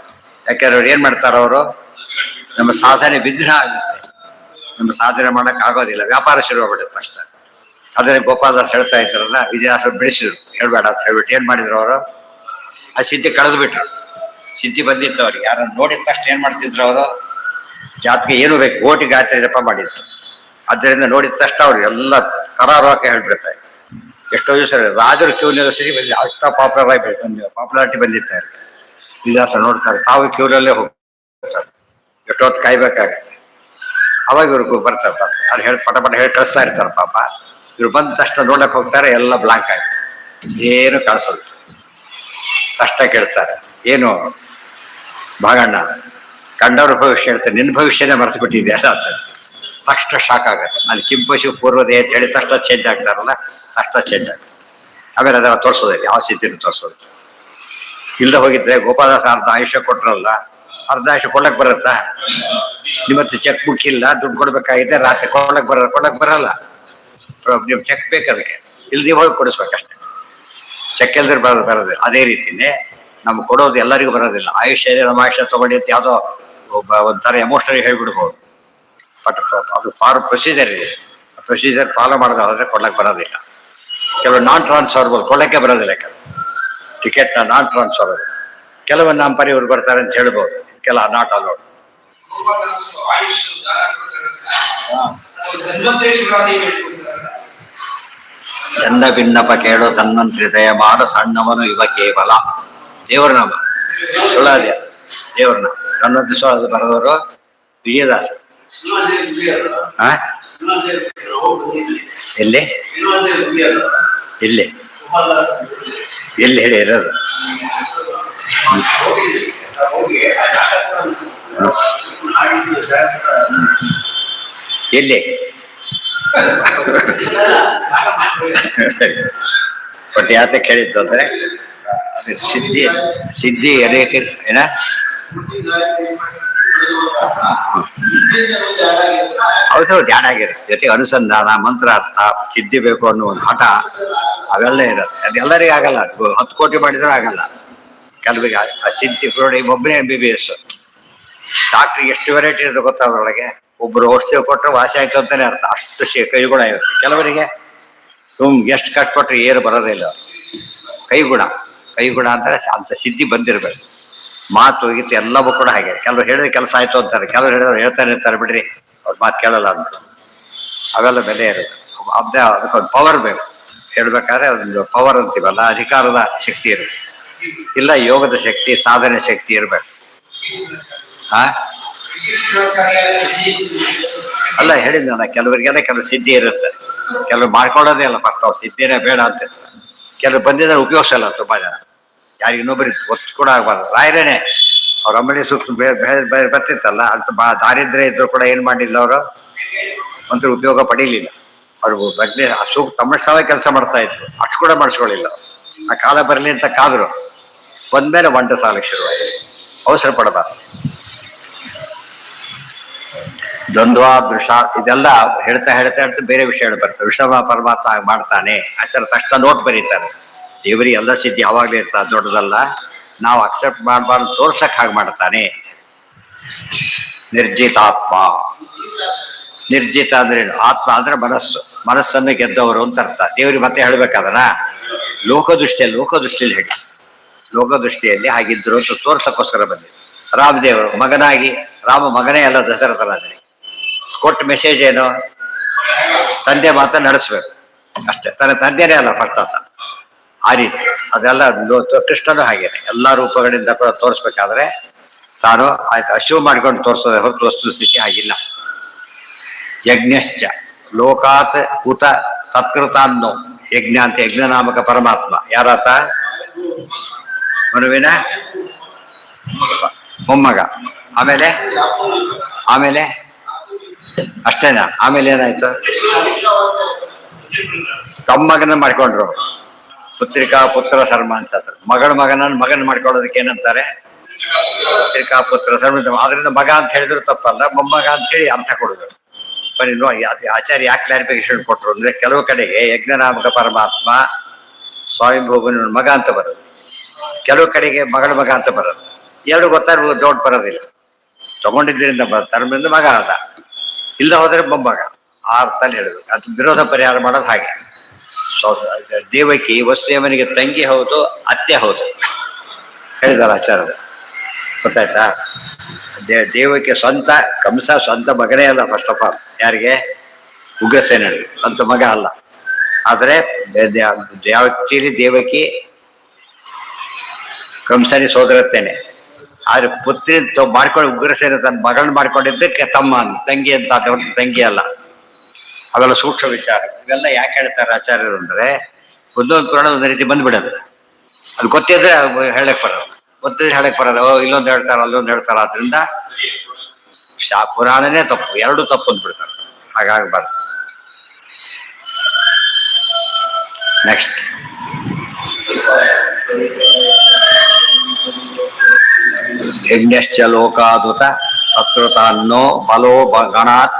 ಯಾಕೆಂದ್ರೆ ಅವ್ರು ಏನ್ ಮಾಡ್ತಾರ? ಅವರು ನಮ್ಮ ಸಾಧನೆ ವಿಘ್ನ ಆಗುತ್ತೆ. ನಮ್ಮ ಸಾಧನೆ ಮಾಡಕ್ ಆಗೋದಿಲ್ಲ. ವ್ಯಾಪಾರ ಶುರುವಾಗ್ಬಿಡುತ್ತೆ ಅಷ್ಟೇ. ಅದನ್ನೇ ಗೋಪಾಲದಾಸ್ ಹೇಳ್ತಾ ಇದ್ರಲ್ಲ, ವಿಜಯಾಸ ಬೆಳೆಸಿದ್ರು. ಹೇಳ್ಬೇಡ ಅಂತ ಹೇಳ್ಬಿಟ್ಟು ಏನ್ ಮಾಡಿದ್ರು ಅವರು? ಆ ಸಿದ್ಧಿ ಕಳೆದು ಬಿಟ್ರು. ಸಿದ್ಧಿ ಬಂದಿತ್ತು ಅವ್ರಿಗೆ. ಯಾರನ್ನ ನೋಡಿದ ತಕ್ಷಣ ಏನ್ ಮಾಡ್ತಿದ್ರು ಅವರು? ಜಾತಿಗೆ ಏನು ಬೇಕು, ಓಟಿ ಗಾಯತ್ರಿ ಜಪ ಮಾಡಿತ್ತು. ಅದರಿಂದ ನೋಡಿದ ತಕ್ಷಣ ಅವ್ರು ಎಲ್ಲ ಕರಾರುವಾಕ್ಕೆ ಹೇಳ್ಬಿಡ್ತಾರೆ. ಎಷ್ಟೋ ದಿವಸ ರಾಜರು ಕ್ಯೂ ನಿಲ್ಲಿಸಿ ಅಷ್ಟ ಪಾಪ್ಯುಲಾರಿಟಿ ಬಂದಿರ್ತಾರೆ. ವಿಜಯಾಸ ನೋಡ್ತಾರೆ, ತಾವು ಕ್ಯೂರಲ್ಲೇ ಹೋಗ್ತಾರೆ. ಎಷ್ಟೊತ್ತು ಕಾಯ್ಬೇಕಾಗತ್ತೆ. ಅವಾಗ ಇವ್ರಿಗೂ ಬರ್ತಾರೆ. ಅವ್ರು ಹೇಳಿ ಪಟ ಹೇಳಿ ಕಳಿಸ್ತಾ ಇರ್ತಾರೆ. ಪಾಪ ಇವ್ರು ಬಂದ ತಕ್ಷಣ ನೋಡಕ್ ಹೋಗ್ತಾರೆ, ಎಲ್ಲ ಬ್ಲಾಂಕ್ ಆಯ್ತು, ಏನು ಕಾಣಿಸೋದು. ಕಷ್ಟ ಕೇಳ್ತಾರೆ. ಏನು ಭಾಗಣ್ಣ ಕಂಡವ್ರ ಭವಿಷ್ಯ ಹೇಳ್ತಾರೆ, ನಿನ್ನ ಭವಿಷ್ಯನೇ ಮರೆತು ಬಿಟ್ಟಿದೆ ಅಂತ ತಕ್ಷಣ ಶಾಕ್ ಆಗುತ್ತೆ. ಅಲ್ಲಿ ಕಿಂಪಶು ಪೂರ್ವದೇ ಅಂತ ಹೇಳಿ ತಕ್ಷಣ ಚೇಂಜ್ ಆಗ್ತಾರಲ್ಲ, ತಕ್ಷಣ ಚೇಂಜ್ ಆಗುತ್ತೆ. ಆಮೇಲೆ ಅದೆಲ್ಲ ತೋರಿಸೋದಿಲ್ಲ, ಯಾವ ಸ್ಥಿತಿನೂ ತೋರಿಸೋದು ಇಲ್ಲದೆ ಹೋಗಿದ್ರೆ. ಗೋಪಾಲದಾಸ ಅರ್ಧ ಆಯುಷ್ಯ ಕೊಟ್ರಲ್ಲ, ಅರ್ಧ ಆಯುಷ್ಯ ಕೊಡಕ್ ಬರುತ್ತಾ? ನಿಮ್ಮತ್ತು ಚೆಕ್ ಬುಕ್ ಇಲ್ಲ, ದುಡ್ಡು ಕೊಡ್ಬೇಕಾಗಿದೆ, ರಾತ್ರಿ ಕೊಡಕ್ ಬರಲ್ಲ. ನೀವು ಚೆಕ್ ಬೇಕು ಅದಕ್ಕೆ. ಇಲ್ಲಿ ನೀವು ಹೋಗಿ ಕೊಡಿಸ್ಬೇಕಷ್ಟೆ. ಚೆಕ್ ಇಲ್ದ್ರೆ ಬರೋದಿಲ್ಲ. ಅದೇ ರೀತಿನೇ ನಮ್ಗೆ ಕೊಡೋದು ಎಲ್ಲರಿಗೂ ಬರೋದಿಲ್ಲ. ಆಯುಷ್ಯ ಇದೆ, ನಮ್ಮ ಆಯುಷ್ಯ ತಗೊಂಡು ಅಂತ ಯಾವುದೋ ಒಂಥರ ಎಮೋಷನಲಿ ಹೇಳ್ಬಿಡ್ಬೋದು. ಬಟ್ ಅದು ಪ್ರೊಸೀಜರ್ ಇದೆ. ಪ್ರೊಸೀಜರ್ ಫಾಲೋ ಮಾಡದೆ ಹೋದ್ರೆ ಕೊಡ್ಲಕ್ಕೆ ಬರೋದಿಲ್ಲ. ಕೆಲವು ನಾನ್ ಟ್ರಾನ್ಸ್ಫರ್ಬಲ್ ಕೊಡಕ್ಕೆ ಬರೋದಿಲ್ಲ. ಕೆಲವು ಟಿಕೆಟ್ನ ನಾನ್ ಟ್ರಾನ್ಸ್ಫರ್ಬಲ್, ಕೆಲವನ್ನ ನಮ್ಮ ಪರಿ ಇವ್ರು ಬರ್ತಾರೆ ಅಂತ ಹೇಳ್ಬೋದು. ಕೆಲ ನಾಟ್ ಅಲೋಡ್. ಚಂದ ಭಿನ್ನಪ ಕೇಳು ತನ್ನಂತ್ರಿ ದಯ ಮಾಡು ಸಣ್ಣವನು ಇವ ಕೇವಲ. ದೇವರ ನಾಮ ಸುಳ್ಳಾದ್ಯ. ದೇವರ ನಾಮ ತನ್ನಂತ್ರಿ ಸೋಳದು ಬರೆದವರು ವಿಜಯದಾಸ. ಎಲ್ಲಿ ಎಲ್ಲಿ ಎಲ್ಲಿ ಹೇಳಿ ಇರೋದು? ಎಲ್ಲಿ? ಬಟ್ ಯಾತಕ್ಕೆ ಹೇಳಿದ್ದು ಅಂದ್ರೆ ಅದು ಸಿದ್ಧಿ ಅನೇಕ ಏನ ಹೌದು ಧ್ಯಾನ ಆಗಿರುತ್ತೆ. ಜೊತೆಗೆ ಅನುಸಂಧಾನ, ಮಂತ್ರ ಅರ್ಥ, ಸಿದ್ಧಿ ಬೇಕು ಅನ್ನೋ ಒಂದು ಹಠ ಅವೆಲ್ಲ ಇರುತ್ತೆ. ಅದು ಎಲ್ಲರಿಗೂ ಆಗಲ್ಲ. 10 ಕೋಟಿ ಮಾಡಿದ್ರೂ ಆಗಲ್ಲ. ಕೆಲವರಿಗೆ ಆ ಸಿದ್ಧಿ ನೋಡಿ. ಒಬ್ಬನೇ MBBS ಡಾಕ್ಟ್ರಿಗೆ ಎಷ್ಟು ವೆರೈಟಿ ಇರುತ್ತೆ ಗೊತ್ತಾ ಅದರೊಳಗೆ. ಒಬ್ರು ಔಷಧಿ ಕೊಟ್ಟರೆ ವಾಸಿ ಆಯ್ತು ಅಂತಾನೆ ಅರ್ಥ. ಅಷ್ಟು ಕೈಗುಣ ಇರುತ್ತೆ. ಕೆಲವರಿಗೆ ಎಷ್ಟು ಕಟ್ಕೊಟ್ರೆ ಏನು ಬರೋದಿಲ್ಲ. ಕೈಗುಣ ಅಂದ್ರೆ ಅಂತ ಸಿದ್ಧಿ ಬಂದಿರ್ಬೇಕು. ಮಾತು ಗೀತು ಎಲ್ಲವೂ ಕೂಡ ಹಾಗೆ. ಕೆಲವರು ಹೇಳಿದ್ರೆ ಕೆಲಸ ಆಯ್ತು ಅಂತಾರೆ, ಕೆಲವರು ಹೇಳಿದ್ರೆ ಹೇಳ್ತಾನೆ ಇರ್ತಾರೆ ಬಿಡ್ರಿ, ಅವ್ರ ಮಾತು ಕೇಳಲ್ಲ ಅಂತ. ಅವೆಲ್ಲ ಬೆಲೆ ಇರುತ್ತೆ. ಅದಕ್ಕೊಂದು ಪವರ್ ಬೇಕು. ಹೇಳ್ಬೇಕಾದ್ರೆ ಒಂದು ಪವರ್ ಅಂತೀವಲ್ಲ, ಅಧಿಕಾರದ ಶಕ್ತಿ ಇರುತ್ತೆ. ಇಲ್ಲ ಯೋಗದ ಶಕ್ತಿ, ಸಾಧನೆ ಶಕ್ತಿ ಇರ್ಬೇಕು. ಅಲ್ಲ ಹೇಳಿದ್ನಲ್ಲ, ಕೆಲವರಿಗೆಲ್ಲ ಕೆಲವು ಸಿದ್ಧಿ ಇರುತ್ತೆ. ಕೆಲವು ಮಾಡ್ಕೊಳ್ಳೋದೇ ಅಲ್ಲ ಫಸ್ಟ್. ಅವ್ರು ಸಿದ್ಧಿನೇ ಬೇಡ ಅಂತ. ಕೆಲವು ಬಂದಿದ್ರೆ ಉಪಯೋಗಿಸಲ್ಲ ತುಂಬಾ ಜನ. ಯಾರಿಗೆ ಇನ್ನೊಬ್ಬರಿಗೆ ಗೊತ್ತು ಕೂಡ ಆಗಬಾರ್ದು. ರಾಯರೇನೆ ಅವ್ರ ಅಂಬಳಿ ಸೂಕ್ಷ್ಮ ಬರ್ತಿತ್ತಲ್ಲ, ಅಂತ ದಾರಿದ್ರ್ಯ ಇದ್ರು ಕೂಡ ಏನ್ ಮಾಡಿಲ್ಲ ಅವರು, ಮಂತ್ರ ಉಪಯೋಗ ಪಡೀಲಿಲ್ಲ. ಅವ್ರು ಬಗ್ಗೆ ತಮ್ಮಷ್ಟವೇ ಕೆಲಸ ಮಾಡ್ತಾ ಇದ್ರು. ಅಷ್ಟು ಕೂಡ ಮಾಡಿಸ್ಕೊಳ್ಳಿಲ್ಲ. ಆ ಕಾಲ ಬರಲಿ ಅಂತ ಕಾದ್ರು. ಬಂದ್ಮೇಲೆ ಒಂಟ ಸಾಲಕ್ಕೆ ಶುರುವಾಯಿತು. ಅವಸರ ಪಡಬಾರ್ದು. ದ್ವಂದ್ವ ದೃಶ ಇದೆಲ್ಲ ಹೇಳ್ತಾ ಬೇರೆ ವಿಷಯಗಳು ಬರ್ತವೆ. ವಿಷಮ ಪರಮಾತ್ಮ ಮಾಡ್ತಾನೆ ಆಚಾರ ತಕ್ಷಣ ನೋಟ್ ಬರೀತಾರೆ. ದೇವರಿಗೆ ಎಲ್ಲ ಸಿದ್ಧಿ ಯಾವಾಗಲೇ ಇರ್ತಾರೆ, ದೊಡ್ಡದಲ್ಲ. ನಾವು ಅಕ್ಸೆಪ್ಟ್ ಮಾಡಬಾರ್ದು, ತೋರ್ಸಕ್ ಹಾಗೆ ಮಾಡ್ತಾನೆ. ನಿರ್ಜಿತಾತ್ಮ. ನಿರ್ಜಿತ ಅಂದ್ರೆ ಆತ್ಮ ಅಂದ್ರೆ ಮನಸ್ಸನ್ನು ಗೆದ್ದವರು ಅಂತ ಅರ್ಥ. ದೇವರಿಗೆ ಮತ್ತೆ ಹೇಳ್ಬೇಕಾದನ ಲೋಕದೃಷ್ಟಿಯಲ್ಲಿ ಹೇಳಿ. ಲೋಕದೃಷ್ಟಿಯಲ್ಲಿ ಹಾಗಿದ್ರು ಅಂತ ತೋರ್ಸಕ್ಕೋಸ್ಕರ ಬಂದಿದೆ. ರಾಮದೇವರು ಮಗನಾಗಿ, ರಾಮ ಮಗನೇ ಅಲ್ಲ ದಶರಥರಾಜನಿಗೆ ಕೊಟ್ಟ ಮೆಸೇಜ್ ಏನು, ತಂದೆ ಮಾತ ನಡೆಸ್ಬೇಕು ಅಷ್ಟೇ. ತನ್ನ ತಂದೆನೇ ಅಲ್ಲ ಫಸ್ಟ್ ಆತ. ಆ ರೀತಿ ಅದೆಲ್ಲ ಕೃಷ್ಣನು ಹಾಗೇನೆ ಎಲ್ಲಾ ರೂಪಗಳಿಂದ ಕೂಡ ತೋರಿಸ್ಬೇಕಾದ್ರೆ ತಾನು ಆಯ್ತು ಅಶಿವ್ ಮಾಡ್ಕೊಂಡು ತೋರಿಸೋದೇ ಹೊರತು ವಸ್ತು ಸ್ಥಿತಿ ಆಗಿಲ್ಲ. ಯಜ್ಞಶ್ಚ ಲೋಕಾತ್ ಉತ ತತ್ಕೃತ ಅನ್ನೋ ಯಜ್ಞ ಅಂತ ಯಜ್ಞನಾಮಕ ಪರಮಾತ್ಮ ಯಾರಾತ? ಮನುವಿನ ಮೊಮ್ಮಗ. ಆಮೇಲೆ ಅಷ್ಟೇನಾ? ಆಮೇಲೆ ಏನಾಯ್ತು? ತಮ್ಮಗನ ಮಾಡ್ಕೊಂಡ್ರು. ಪುತ್ರಿಕಾ ಪುತ್ರ ಧರ್ಮ ಅಂತ. ಮಗನ ಮಾಡ್ಕೊಳ್ಳೋದಕ್ಕೆ ಏನಂತಾರೆ? ಪುತ್ರಿಕಾ ಪುತ್ರ ಧರ್ಮ. ಅದರಿಂದ ಮಗ ಅಂತ ಹೇಳಿದ್ರು ತಪ್ಪಲ್ಲ, ಮೊಮ್ಮಗ ಅಂತ ಹೇಳಿ ಅರ್ಥ ಕೊಡುದು. ಬನ್ನಿ ನೋಡಿ ಆಚಾರ್ಯ ಯಾಕೆ ಕ್ಲಾರಿಫಿಕೇಶನ್ ಕೊಟ್ರು ಅಂದ್ರೆ, ಕೆಲವು ಕಡೆಗೆ ಯಜ್ಞನಾಮಕ ಪರಮಾತ್ಮ ಸ್ವಾಮಿಭೂಮನ ಮಗ ಅಂತ ಬರೋದು, ಕೆಲವು ಕಡೆಗೆ ಮಗ ಅಂತ ಬರೋದು. ಎರಡು ಗೊತ್ತಾಗ ಡೌಟ್ ಬರೋದಿಲ್ಲ. ತಗೊಂಡಿದ್ದರಿಂದ ಧರ್ಮದಿಂದ ಮಗ ಆದ, ಇಲ್ಲ ಹೋದ್ರೆ ಮೊಮ್ಮಗ. ಆ ಅರ್ಥಲ್ಲಿ ಹೇಳುದು. ಅದು ವಿರೋಧ ಪರಿಹಾರ ಮಾಡೋದು ಹಾಗೆ. ದೇವಕಿ ವಸುದೇವನಿಗೆ ತಂಗಿ ಹೌದು, ಅತ್ತೆ ಹೌದು ಹೇಳಿದಾರ ಆಚಾರ್ಯ. ಗೊತ್ತಾಯ್ತಾ? ದೇವಕಿ ಸ್ವಂತ ಕಂಸ ಸ್ವಂತ ಮಗನೇ ಅಲ್ಲ ಫಸ್ಟ್ ಆಫ್ ಆಲ್. ಯಾರಿಗೆ? ಉಗ್ರಸೇನಿಗೆ ಸ್ವಂತ ಮಗ ಅಲ್ಲ. ಆದ್ರೆ ಆಕ್ಚುಲಿ ದೇವಕಿ ಕಂಸನಿ ಸೋದರತ್ತೇನೆ. ಆದ್ರೆ ಪುತ್ರಿ ಮಾಡ್ಕೊಂಡು ಉಗ್ರಸೇನ ತನ್ನ ಮಗಳನ್ನ ಮಾಡ್ಕೊಂಡಿದ್ದಕ್ಕೆ ತಮ್ಮ ತಂಗಿ ಅಂತ, ತಂಗಿ ಅಲ್ಲ. ಅವೆಲ್ಲ ಸೂಕ್ಷ್ಮ ವಿಚಾರ. ಇವೆಲ್ಲ ಯಾಕೆ ಹೇಳ್ತಾರೆ ಆಚಾರ್ಯರು ಅಂದ್ರೆ, ಒಂದೊಂದು ಪುರಾಣ ಒಂದ್ ರೀತಿ ಬಂದ್ಬಿಡೋದು. ಅದು ಗೊತ್ತಿದ್ರೆ ಹೇಳಕ್ ಬರೋದು, ಗೊತ್ತಿದ್ರೆ ಹೇಳಕ್ ಬರೋದು. ಇಲ್ಲೊಂದು ಹೇಳ್ತಾರ, ಅಲ್ಲೊಂದು ಹೇಳ್ತಾರ. ಆದ್ರಿಂದ ಪುರಾಣನೇ ತಪ್ಪು, ಎರಡು ತಪ್ಪು ಅಂದ್ಬಿಡ್ತಾರೆ. ಹಾಗಾಗಬಾರ್ದು. ನೆಕ್ಸ್ಟ್ ಯಜ್ಞಶ್ಚ ಲೋಕಾದುತ ತತ್ಕೃತ ಅನ್ನೋ ಬಲೋ ಗಣಾತ್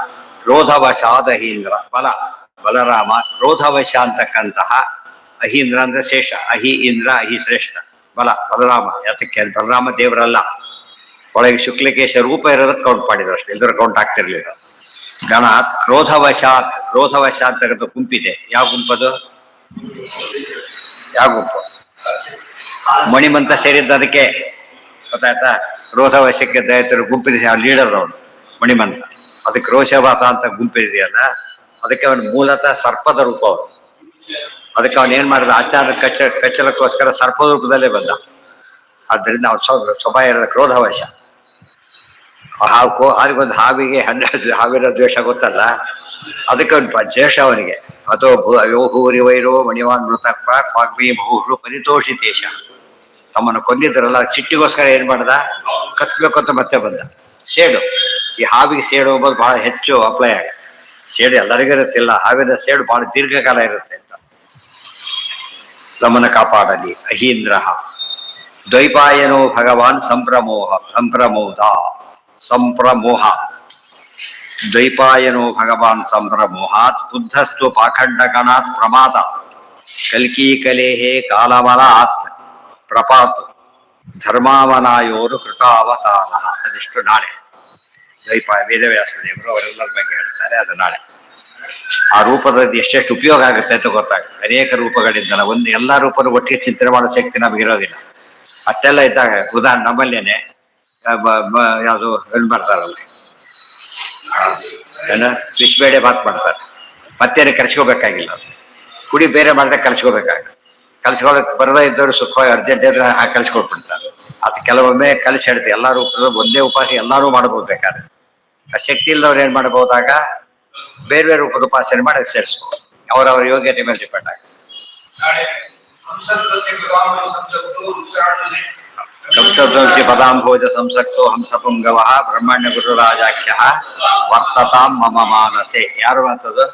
ರೋಧವಶಾದ ಅಹೀಂದ್ರ. ಬಲರಾಮ ರೋಧವಶ ಅಂತಕ್ಕಂತಹ ಅಹೀಂದ್ರ ಅಂದ್ರೆ ಶೇಷ. ಅಹಿ ಇಂದ್ರ, ಅಹಿ ಶ್ರೇಷ್ಠ. ಬಲರಾಮ ಯಾತಕ್ಕೆ? ಬಲರಾಮ ದೇವರಲ್ಲ, ಒಳಗೆ ಶುಕ್ಲಕೇಶ ರೂಪ ಇರೋದಕ್ಕೆ ಕೌಂಟ್ ಮಾಡಿದ್ರು ಅಷ್ಟೇ, ಇಲ್ದ್ರ ಕೌಂಟ್ ಆಗ್ತಿರ್ಲಿಲ್ಲ. ಗಣಾತ್ ರೋಧವಶಾತ್ ಅಂತಕ್ಕಂಥ ಗುಂಪಿದೆ. ಯಾವ ಗುಂಪದು? ಯಾವ ಗುಂಪು? ಮಣಿಮಂತ ಸೇರಿದ್ದ ಅದಕ್ಕೆ. ಗೊತ್ತಾಯ್ತಾ? ರೋಧವಶಕ್ಕೆ ದಯತರು ಗುಂಪಿನ ಲೀಡರ್ ಅವನು ಮಣಿಮಂತ. ಅದಕ್ಕೆ ರೋಷಭಾತ ಅಂತ ಗುಂಪಿದೆಯಲ್ಲ, ಅದಕ್ಕೆ ಅವನು ಮೂಲತಃ ಸರ್ಪದ ರೂಪ ಅವನು. ಅದಕ್ಕೆ ಅವನು ಏನ್ ಮಾಡಿದ, ಆಚಾರ ಕಚ್ಚಲಕ್ಕೋಸ್ಕರ ಸರ್ಪದ ರೂಪದಲ್ಲೇ ಬಂದ. ಆದ್ದರಿಂದ ಅವ್ನು ಸ್ವಭಾವ ಇರೋದ ಕ್ರೋಧವಶ. ಅದಕ್ಕೊಂದು ಹಾವಿಗೆ 12 ಹಾವಿನ ದ್ವೇಷ ಗೊತ್ತಲ್ಲ, ಅದಕ್ಕೆ ಒಂದು ದ್ವೇಷ ಅವನಿಗೆ. ಅಥೋ ಭೂರಿ ವೈರೋ ಮಣಿವಾನ್ ಮೃತಪ್ಪ ವಾಗ್ಮಿ ಬಹುರು ಪರಿತೋಷಿತೇಶ. ತಮ್ಮನ್ನು ಕೊಂದಿದ್ರಲ್ಲ, ಸಿಟ್ಟಿಗೋಸ್ಕರ ಏನ್ ಮಾಡ್ದ, ಕತ್ಬೇಕು ಅಂತ ಮತ್ತೆ ಬಂದ. ಸೇಡು, ಈ ಹಾವಿಗೆ ಸೇಡು ಹೋಗೋದು ಬಹಳ ಹೆಚ್ಚು ಅಪ್ಲೈ ಆಗ. ಸೇಡು ಎಲ್ಲರಿಗೂ ಇರುತ್ತಿಲ್ಲ, ಹಾವಿನ ಸೇಡು ಬಹಳ ದೀರ್ಘಕಾಲ ಇರುತ್ತೆ ಅಂತ. ನಮ್ಮನ್ನು ಕಾಪಾಡಲಿ. ಅಹೀಂದ್ರ ದ್ವೈಪಾಯನೋ ಭಗವಾನ್ ಸಂಪ್ರಮೋಹ ದ್ವೈಪಾಯನೋ ಭಗವಾನ್ ಸಂಪ್ರಮೋಹಾತ್ ಬುದ್ಧಸ್ತು ಪಾಖಂಡಗಣಾತ್ ಪ್ರಮಾದ ಕಲ್ಕೀ ಕಲೇಹೇ ಕಾಲಮಲಾತ್ ಪ್ರಪಾತ್ ಧರ್ಮಾವನಾಯೋರು ಕೃತಾವತಾರ. ಅದಿಷ್ಟು ನಾಳೆ ವೇದವ್ಯಾಸ ದೇವರು ಅವರೆಲ್ಲರ ಬಗ್ಗೆ ಹೇಳ್ತಾರೆ. ಅದು ನಾಳೆ ಆ ರೂಪದಲ್ಲಿ ಎಷ್ಟೆಷ್ಟು ಉಪಯೋಗ ಆಗುತ್ತೆ ಅಂತ ಗೊತ್ತಾಗುತ್ತೆ. ಅನೇಕ ರೂಪಗಳಿಂದಲ್ಲ, ಒಂದು ಎಲ್ಲಾ ರೂಪದ ಒಟ್ಟಿಗೆ ಚಿಂತನೆ ಮಾಡೋ ಶಕ್ತಿ ನಮಗಿರೋದಿಲ್ಲ. ಅಷ್ಟೆಲ್ಲ ಇದ್ದಾಗ ಉದಾಹರಣೆ ನಮ್ಮಲ್ಲೇನೆ ಯಾವುದು ಗಂಡು ಮಾಡ್ತಾರಲ್ಲ, ಏನ ಬಿಸಿಬೇಳೆ ಬಾತ್ ಮಾಡ್ತಾರೆ, ಮತ್ತೇನು ಕರ್ಸ್ಕೋಬೇಕಾಗಿಲ್ಲ. ಅದು ಕುಡಿ ಬೇರೆ ಮಾಡಿದ್ರೆ ಕಲ್ಸ್ಕೊಳಕ್ ಬರದೇ ಇದ್ದವರು ಸುಖವಾಗಿ ಅರ್ಜೆಂಟ್ ಇದ್ರೆ ಕಲ್ಸ್ಕೊಟ್ಬಿಡ್ತಾರೆ. ಅದು ಕೆಲವೊಮ್ಮೆ ಕಲಿಸಿ ಹೇಳ್ತೀವಿ. ಎಲ್ಲ ರೂಪದ ಒಂದೇ ಉಪಾಸ ಎಲ್ಲರೂ ಮಾಡ್ಬೋದು. ಬೇಕಾದ್ರೆ ಆ ಶಕ್ತಿ ಇಲ್ಲದವ್ರು ಏನ್ ಮಾಡ್ಬೋದಾಗ ಬೇರೆ ಬೇರೆ ರೂಪದ ಉಪಾಸನೆ ಮಾಡಿ ಸೇರಿಸ್ಬೋದು. ಅವರವರ ಯೋಗ್ಯತೆ ಮೇಲೆ ಡಿಪೆಂಡ್ ಆಗುತ್ತೆ. ಕಂಸಧ್ವಂಸಿ ಪದಾಂಭೋಜ ಸಂಸಕ್ತೋ ಹಂಸಪುಂಗವ ಬ್ರಹ್ಮಣ್ಯ ಗುರುರಾಜಾಖ್ಯ ವರ್ತತಾಂ ಮಮ ಮಾನಸೆ. ಯಾರು ಅಂತದ್ದು?